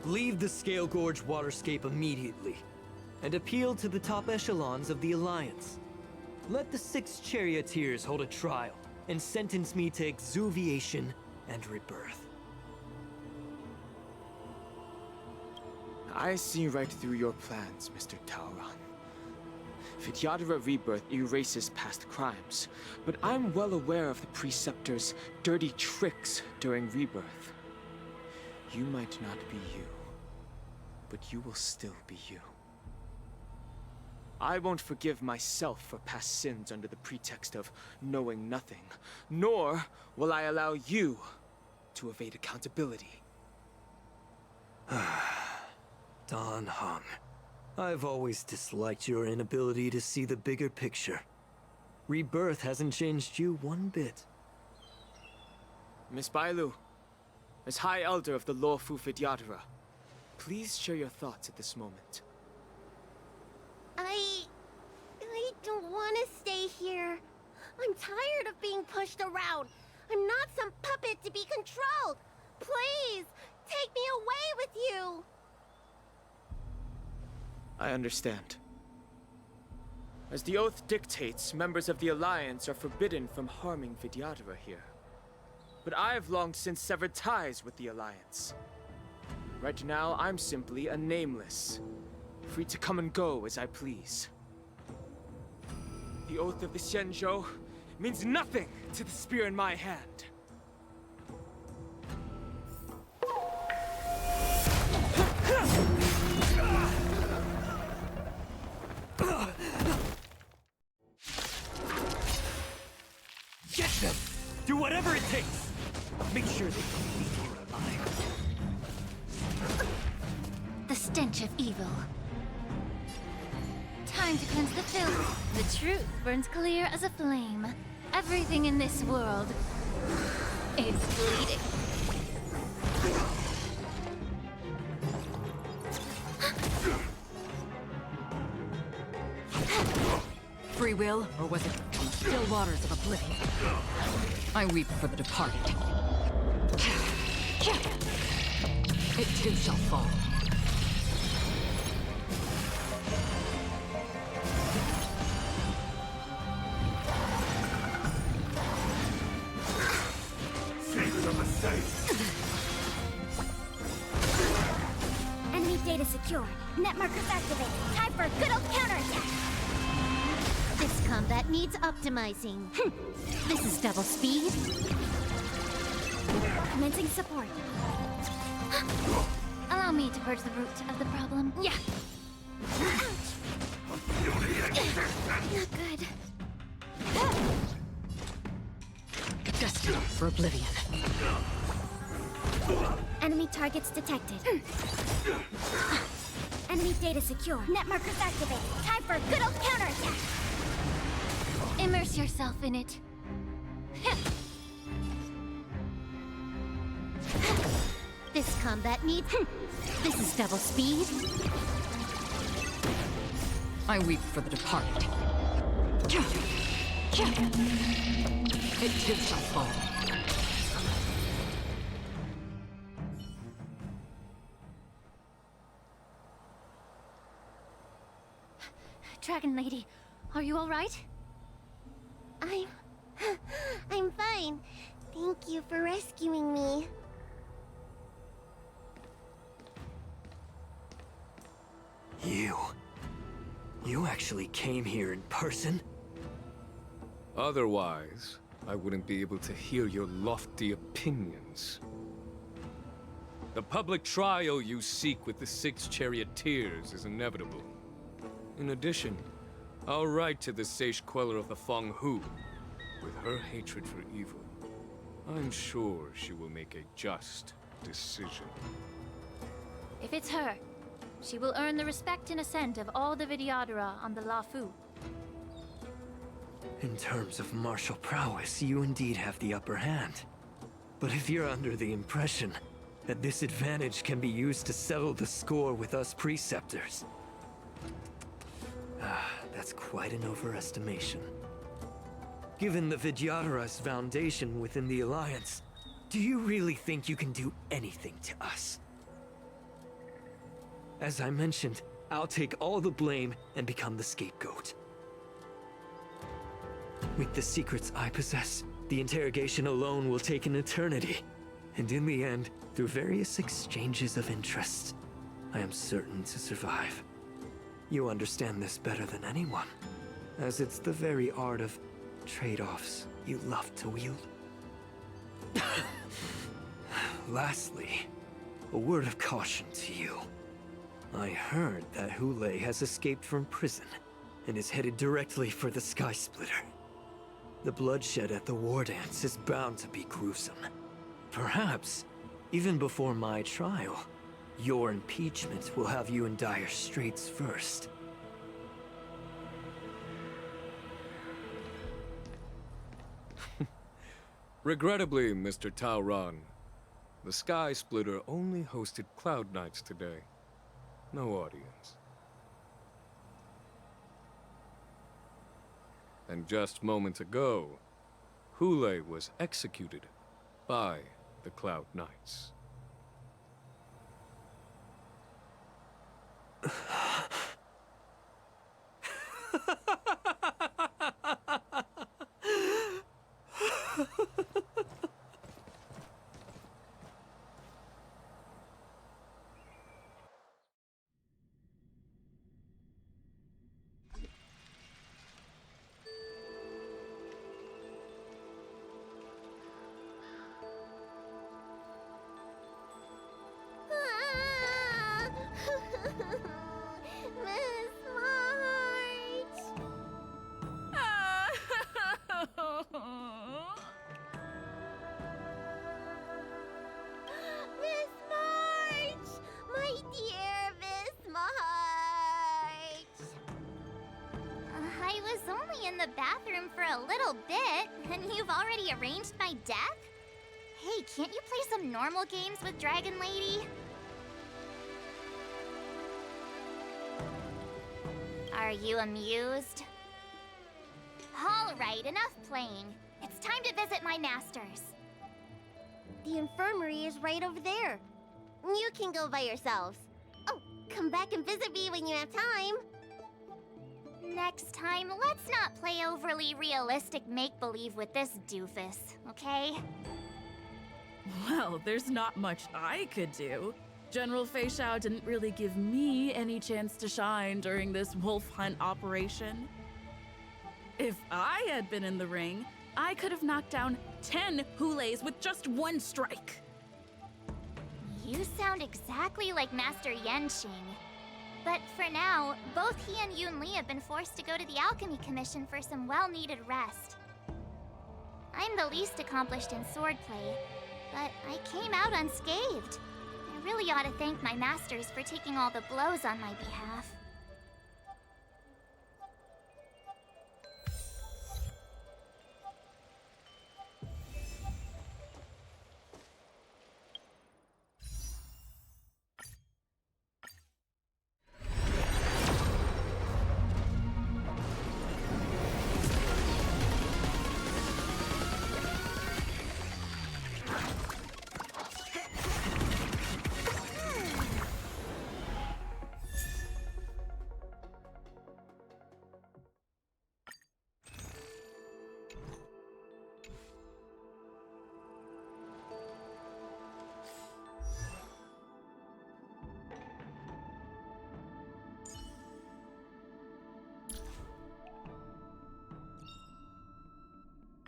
Leave the Scale Gorge waterscape immediately, and appeal to the top echelons of the Alliance. Let the 6 charioteers hold a trial, and sentence me to exuviation and rebirth. I see right through your plans, Mr. Taoran. Vidyadhara Rebirth erases past crimes, but I'm well aware of the Preceptor's dirty tricks during Rebirth. You might not be you, but you will still be you. I won't forgive myself for past sins under the pretext of knowing nothing, nor will I allow you to evade accountability. Dan Heng, I've always disliked your inability to see the bigger picture. Rebirth hasn't changed you one bit. Miss Bailu, as High Elder of the Lawfu Vidyadhara, please share your thoughts at this moment. I don't want to stay here. I'm tired of being pushed around. I'm not some puppet to be controlled. Please, take me away with you. I understand. As the oath dictates, members of the Alliance are forbidden from harming Vidyadhara here. But I've long since severed ties with the Alliance. Right now, I'm simply a nameless, free to come and go as I please. The oath of the Xianzhou means nothing to the spear in my hand. Get them! Do whatever it takes! Make sure they don't leave here alive. The stench of evil. Time to cleanse the filth. The truth burns clear as a flame. Everything in this world is bleeding. Free will, or was it still waters of oblivion? I weep for the departed. It too shall fall. Enemy data secured. Net markers activated. Time for a good old counterattack. This combat needs optimizing. This is double speed. Commencing support. Allow me to purge the root of the problem. Yeah. Not good. Destined for oblivion. Enemy targets detected. Enemy data secure. Net markers activated. Time for a good old counterattack. Immerse yourself in it. This combat needs... This is double speed. I weep for the departed. It too shall fall. Dragon Lady, are you all right? I'm fine. Thank you for rescuing me. You actually came here in person? Otherwise, I wouldn't be able to hear your lofty opinions. The public trial you seek with the 6 charioteers is inevitable. In addition, I'll write to the Sage Queller of the Feng Hu. With her hatred for evil, I'm sure she will make a just decision. If it's her, she will earn the respect and assent of all the Vidyadhara on the Lawfu. In terms of martial prowess, you indeed have the upper hand. But if you're under the impression that this advantage can be used to settle the score with us Preceptors, that's quite an overestimation. Given the Vidyadhara's foundation within the Alliance, do you really think you can do anything to us? As I mentioned, I'll take all the blame and become the scapegoat. With the secrets I possess, the interrogation alone will take an eternity. And in the end, through various exchanges of interest, I am certain to survive. You understand this better than anyone, as it's the very art of trade-offs you love to wield. Lastly, a word of caution to you. I heard that Hule has escaped from prison and is headed directly for the Sky Splitter. The bloodshed at the war dance is bound to be gruesome. Perhaps, even before my trial, your impeachment will have you in dire straits first. Regrettably, Mr. Taoran, the Sky Splitter only hosted Cloud Knights today. No audience. And just moments ago, Hule was executed by the Cloud Knights. Miss March! Miss March! My dear Miss March! I was only in the bathroom for a little bit, and you've already arranged my death? Hey, can't you play some normal games with Dragon Lady? Are you amused? Alright, enough playing. It's time to visit my masters. The infirmary is right over there. You can go by yourselves. Oh, come back and visit me when you have time. Next time, let's not play overly realistic make-believe with this doofus, okay? Well, there's not much I could do. General Fei Xiao didn't really give me any chance to shine during this wolf hunt operation. If I had been in the ring, I could have knocked down 10 Hules with just one strike. You sound exactly like Master Yenqing. But for now, both he and Yun Li have been forced to go to the Alchemy Commission for some well-needed rest. I'm the least accomplished in swordplay, but I came out unscathed. I really ought to thank my masters for taking all the blows on my behalf.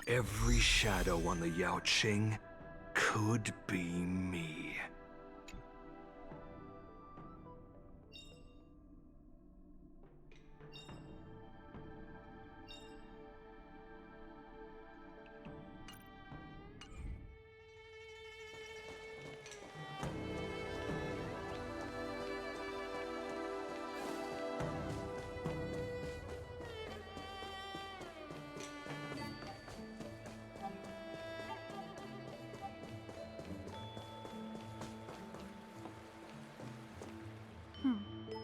Every shadow on the Yao Qing could be me.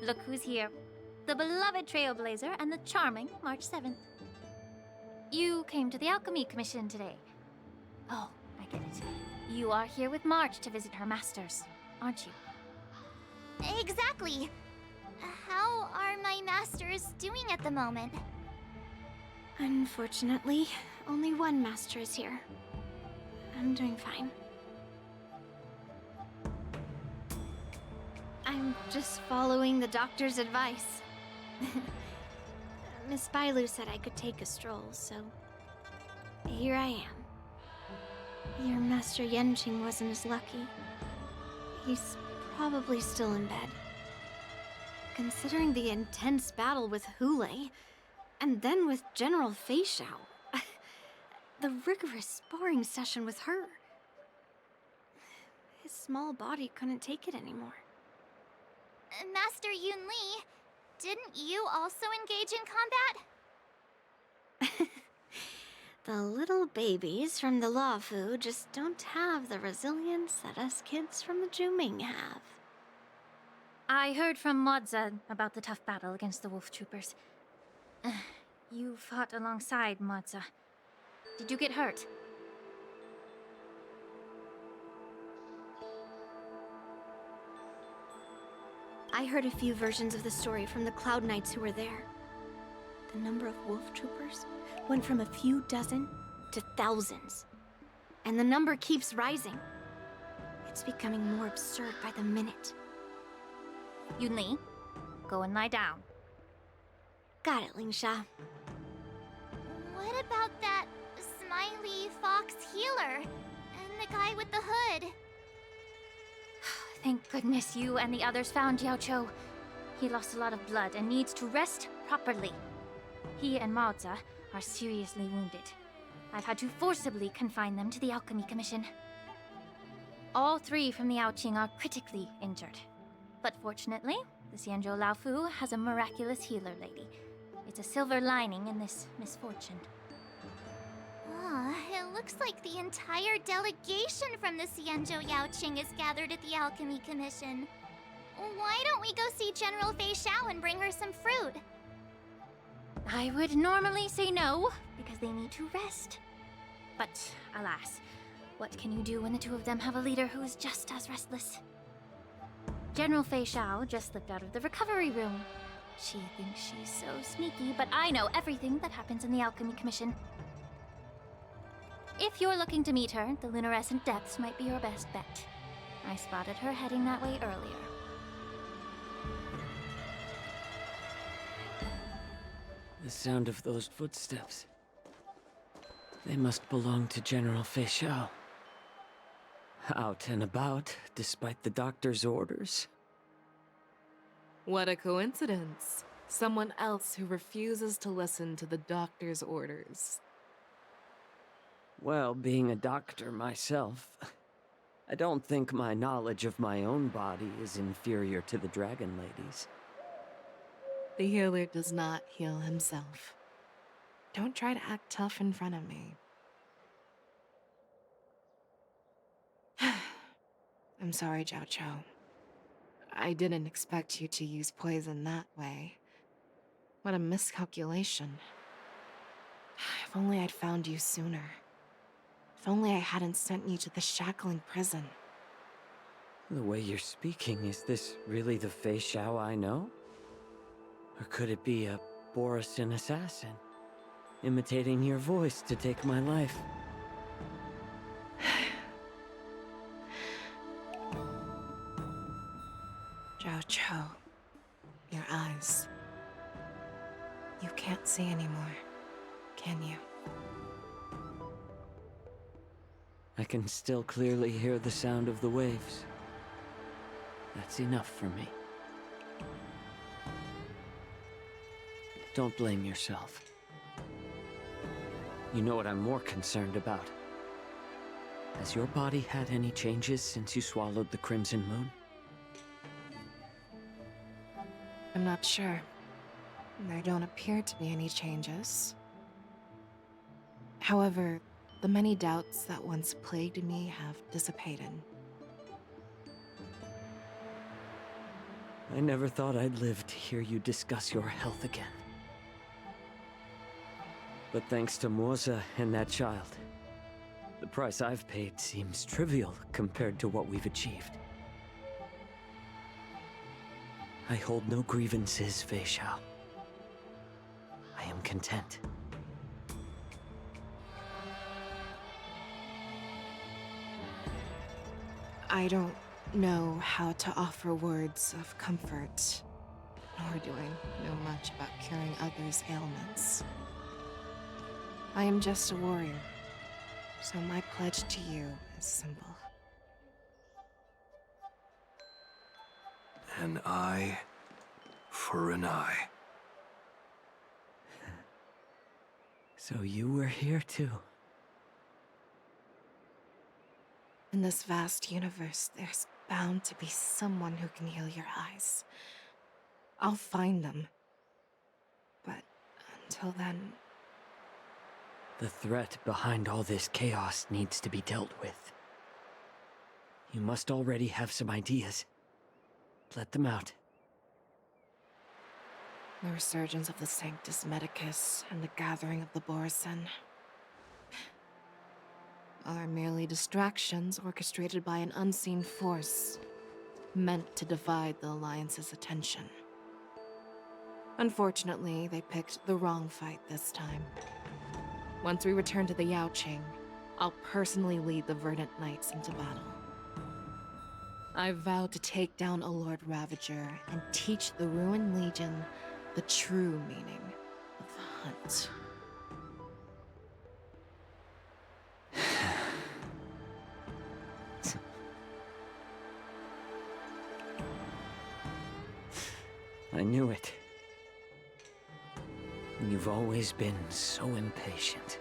Look who's here. The beloved Trailblazer and the charming March 7th. You came to the Alchemy Commission today. Oh, I get it. You are here with March to visit her masters, aren't you? Exactly. How are my masters doing at the moment? Unfortunately, only one master is here. I'm doing fine. I'm just following the doctor's advice. Miss Bailu said I could take a stroll, so here I am. Your Master Yenching wasn't as lucky. He's probably still in bed. Considering the intense battle with Hule, and then with General Fei Xiao, the rigorous sparring session with her, his small body couldn't take it anymore. Master Yun Li, didn't you also engage in combat? The little babies from the Luofu just don't have the resilience that us kids from the Juming have. I heard from Modza about the tough battle against the wolf troopers. You fought alongside Modza. Did you get hurt? I heard a few versions of the story from the Cloud Knights who were there. The number of wolf troopers went from a few dozen to thousands. And the number keeps rising. It's becoming more absurd by the minute. Yun Li, go and lie down. Got it, Lingsha. What about that smiley fox healer? And the guy with the hood? Thank goodness you and the others found Yaocho. He lost a lot of blood and needs to rest properly. He and Maoza are seriously wounded. I've had to forcibly confine them to the Alchemy Commission. All three from the Yaoqing are critically injured. But fortunately, the Xianzhou Laofu has a miraculous healer lady. It's a silver lining in this misfortune. It looks like the entire delegation from the Xianzhou Yaoqing is gathered at the Alchemy Commission. Why don't we go see General Fei Xiao and bring her some fruit? I would normally say no, because they need to rest. But alas, what can you do when the two of them have a leader who is just as restless? General Fei Xiao just slipped out of the recovery room. She thinks she's so sneaky, but I know everything that happens in the Alchemy Commission. If you're looking to meet her, the luminescent depths might be your best bet. I spotted her heading that way earlier. The sound of those footsteps. They must belong to General Fei Xiao. Out and about, despite the doctor's orders. What a coincidence. Someone else who refuses to listen to the doctor's orders. Well, being a doctor myself, I don't think my knowledge of my own body is inferior to the Dragon Lady's. The healer does not heal himself. Don't try to act tough in front of me. I'm sorry, Zhao Cho. I didn't expect you to use poison that way. What a miscalculation. If only I'd found you sooner. If only I hadn't sent you to the shackling prison. The way you're speaking, is this really the Fei Xiao I know? Or could it be a Borisin assassin, imitating your voice to take my life? Zhao Cho, your eyes. You can't see anymore, can you? I can still clearly hear the sound of the waves. That's enough for me. Don't blame yourself. You know what I'm more concerned about? Has your body had any changes since you swallowed the Crimson Moon? I'm not sure. There don't appear to be any changes. However, the many doubts that once plagued me have dissipated. I never thought I'd live to hear you discuss your health again. But thanks to Moza and that child, the price I've paid seems trivial compared to what we've achieved. I hold no grievances, Fei Xiao. I am content. I don't know how to offer words of comfort. nor do I know much about curing others' ailments. I am just a warrior, so my pledge to you is simple. An eye for an eye. So you were here too. In this vast universe, there's bound to be someone who can heal your eyes. I'll find them. But until then... The threat behind all this chaos needs to be dealt with. You must already have some ideas. Let them out. The resurgence of the Sanctus Medicus and the gathering of the Borison are merely distractions orchestrated by an unseen force, meant to divide the Alliance's attention. Unfortunately, they picked the wrong fight this time. Once we return to the Yaoqing, I'll personally lead the Verdant Knights into battle. I vow to take down a Lord Ravager and teach the Ruined Legion the true meaning of the hunt. I knew it. You've always been so impatient.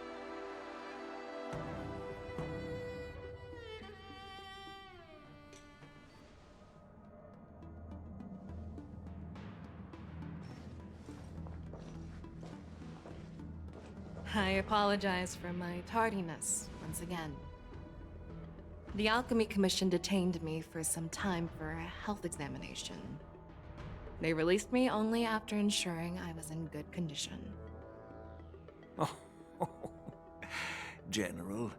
I apologize for my tardiness once again. The Alchemy Commission detained me for some time for a health examination. They released me only after ensuring I was in good condition. Oh, General,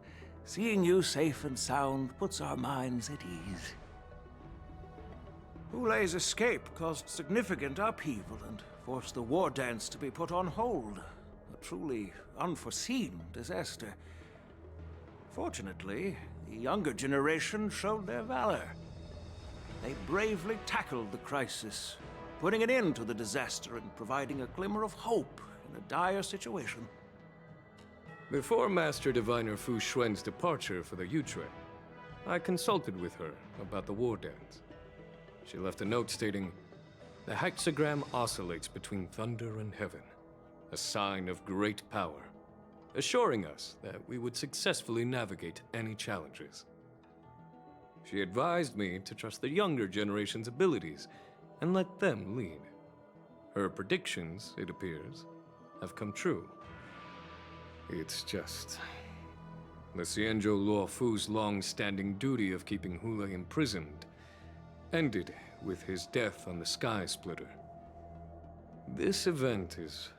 seeing you safe and sound puts our minds at ease. Hulei's escape caused significant upheaval and forced the war dance to be put on hold. A truly unforeseen disaster. Fortunately, the younger generation showed their valor. They bravely tackled the crisis, putting an end to the disaster and providing a glimmer of hope in a dire situation. Before Master Diviner Fu Xuan's departure for the Yutre, I consulted with her about the war dance. She left a note stating, "The hexagram oscillates between thunder and heaven, a sign of great power, assuring us that we would successfully navigate any challenges." She advised me to trust the younger generation's abilities and let them lead. Her predictions, it appears, have come true. It's just... the Xianzhou Luofu's long-standing duty of keeping Hulei imprisoned ended with his death on the Sky Splitter. This event is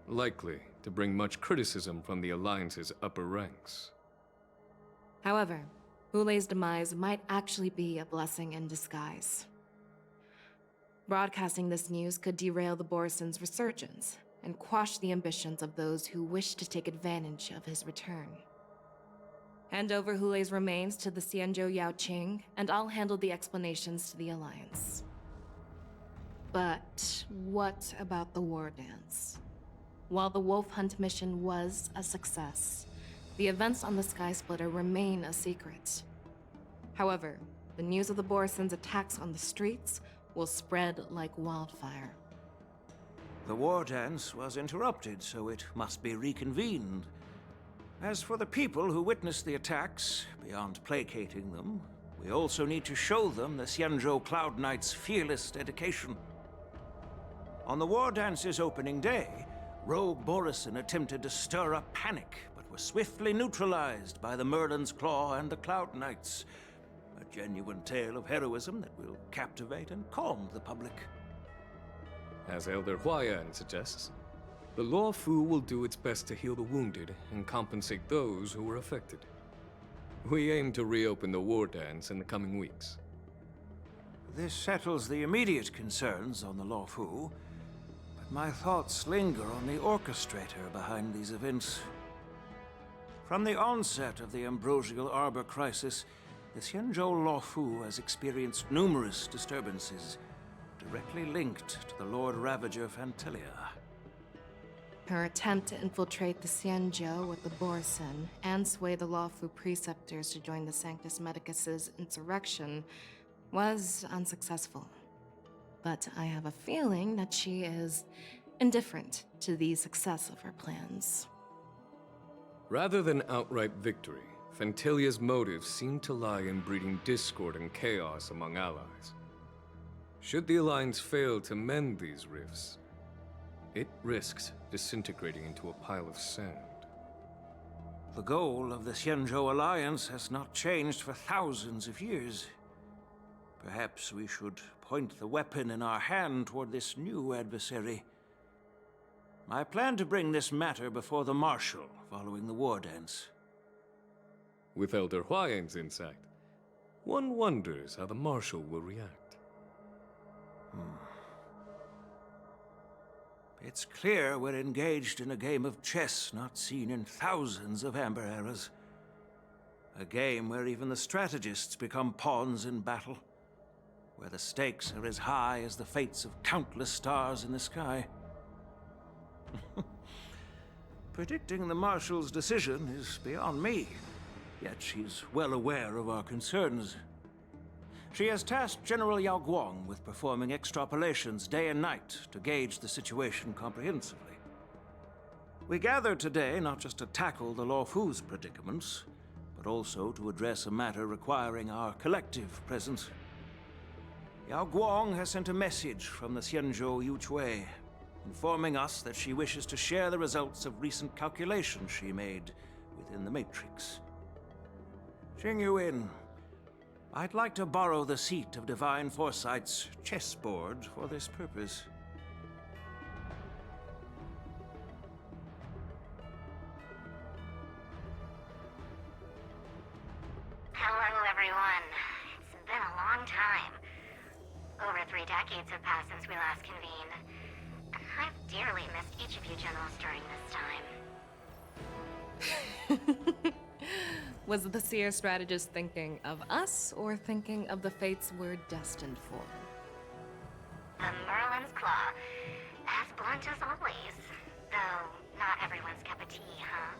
likely to bring much criticism from the Alliance's upper ranks. However, Hulei's demise might actually be a blessing in disguise. Broadcasting this news could derail the Borison's resurgence and quash the ambitions of those who wish to take advantage of his return. Hand over Hulei's remains to the Xianzhou Yaoqing, and I'll handle the explanations to the Alliance. But what about the war dance? While the Wolf Hunt mission was a success, the events on the Sky Splitter remain a secret. However, the news of the Borison's attacks on the streets will spread like wildfire. The war dance was interrupted, so it must be reconvened. As for the people who witnessed the attacks, beyond placating them, we also need to show them the Xianzhou Cloud Knight's fearless dedication. On the war dance's opening day, Rogue Borison attempted to stir up panic, but was swiftly neutralized by the Merlin's Claw and the Cloud Knights. A genuine tale of heroism that will captivate and calm the public. As Elder Huayan suggests, the Luofu will do its best to heal the wounded and compensate those who were affected. We aim to reopen the war dance in the coming weeks. This settles the immediate concerns on the Luofu, but my thoughts linger on the orchestrator behind these events. From the onset of the Ambrosial Arbor crisis, the Xianzhou Luofu has experienced numerous disturbances, directly linked to the Lord Ravager Fantelia. Her attempt to infiltrate the Xianzhou with the Borson and sway the Lawfu preceptors to join the Sanctus Medicus's insurrection was unsuccessful. But I have a feeling that she is indifferent to the success of her plans. Rather than outright victory, Fantelia's motives seem to lie in breeding discord and chaos among allies. Should the Alliance fail to mend these rifts, it risks disintegrating into a pile of sand. The goal of the Xianzhou Alliance has not changed for thousands of years. Perhaps we should point the weapon in our hand toward this new adversary. I plan to bring this matter before the Marshal following the war dance. With Elder Huayan's insight, one wonders how the Marshal will react. It's clear we're engaged in a game of chess not seen in thousands of Amber eras. A game where even the strategists become pawns in battle, where the stakes are as high as the fates of countless stars in the sky. Predicting the Marshal's decision is beyond me, yet she's well aware of our concerns. She has tasked General Yao Guang with performing extrapolations day and night to gauge the situation comprehensively. We gathered today not just to tackle the Lawfu's predicaments, but also to address a matter requiring our collective presence. Yao Guang has sent a message from the Xianzhou Yuchui, informing us that she wishes to share the results of recent calculations she made within the Matrix. Jing Yuan, I'd like to borrow the seat of Divine Foresight's chessboard for this purpose. Hello, everyone. It's been a long time. Over 3 decades have passed since we last convened. I've dearly missed each of you generals during this time. Was the Seer strategist thinking of us, or thinking of the fates we're destined for? The Merlin's Claw. As blunt as always. Though, not everyone's cup of tea, huh?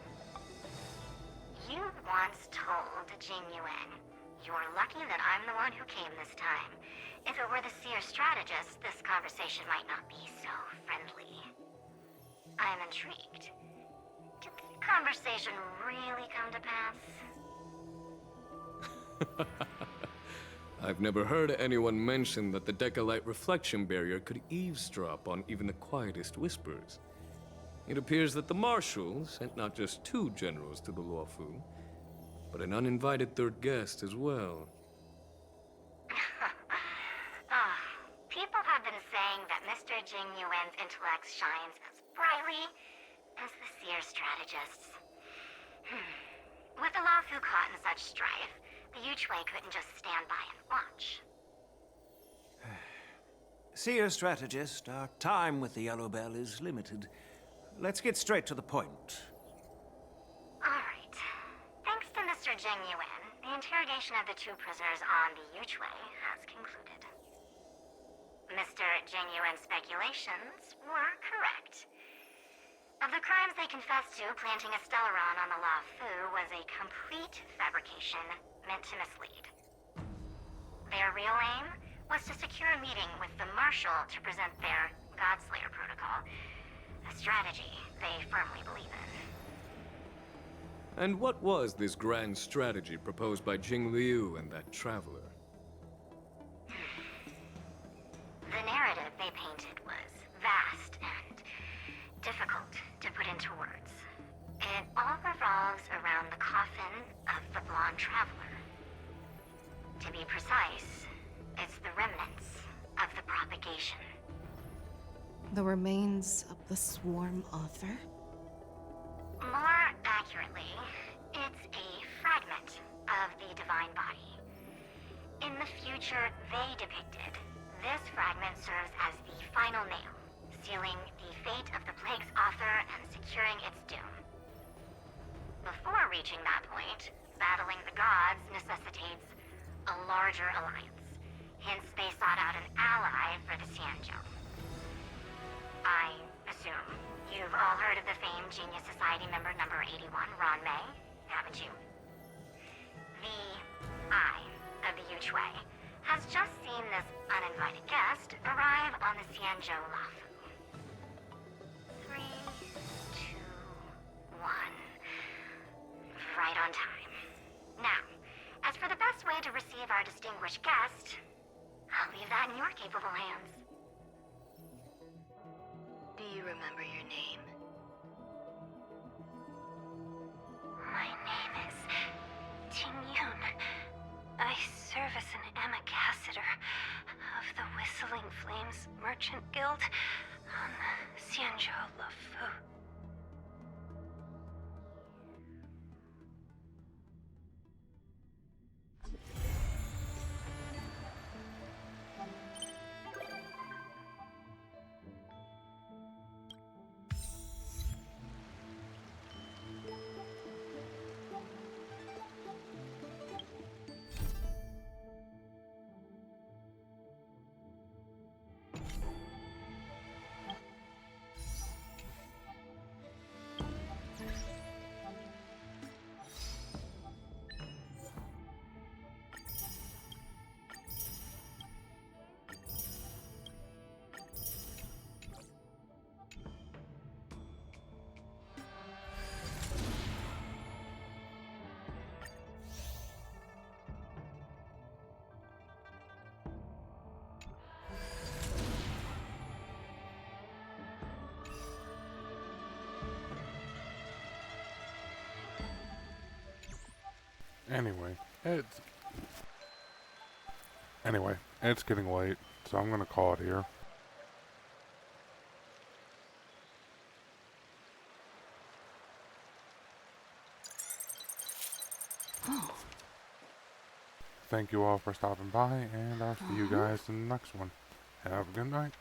You once told Jing Yuan, "You're lucky that I'm the one who came this time. If it were the Seer strategist, this conversation might not be so friendly." I'm intrigued. Did the conversation really come to pass? I've never heard anyone mention that the Decalite reflection barrier could eavesdrop on even the quietest whispers. It appears that the Marshal sent not just 2 generals to the Luofu, but an uninvited 3rd guest as well. People have been saying that Mr. Jing Yuan's intellect shines as brightly as the Seer strategist's. With the Luofu caught in such strife, the Yuchui couldn't just stand by and watch. Seer strategist, our time with the Yellow Bell is limited. Let's get straight to the point. Alright. Thanks to Mr. Jing Yuan, the interrogation of the 2 prisoners on the Yuchui has concluded. Mr. Jing Yuan's speculations were correct. Of the crimes they confessed to, planting a Stellaron on the Luofu was a complete fabrication meant to mislead. Their real aim was to secure a meeting with the Marshal to present their Godslayer protocol, a strategy they firmly believe in. And what was this grand strategy proposed by Jing Liu and that traveler? The narrative they painted was vast and difficult to put into words. It all revolves around the coffin of the blonde traveler. To be precise, it's the remnants of the propagation. The remains of the Swarm Author? More accurately, it's a fragment of the Divine Body. In the future they depicted, this fragment serves as the final nail, sealing the fate of the Plague's author and securing its doom. Before reaching that point, battling the gods necessitates a larger alliance, Hence, they sought out an ally for the Xianzhou. I assume you've all heard of the famed Genius Society member number 81, Ron May, haven't you? The Eye of the Yuchwei has just seen this uninvited guest arrive on the Xianzhou Lafu. 3, 2, 1. Right on time. Now, as for the best way to receive our distinguished guest, I'll leave that in your capable hands. Do you remember your name? My name is Ting Yun. I serve as an ambassador of the Whistling Flames Merchant Guild on the Xianzhou Lafu. Anyway, it's getting late, so I'm gonna call it here. Thank you all for stopping by, and I'll see you guys in the next one. Have a good night.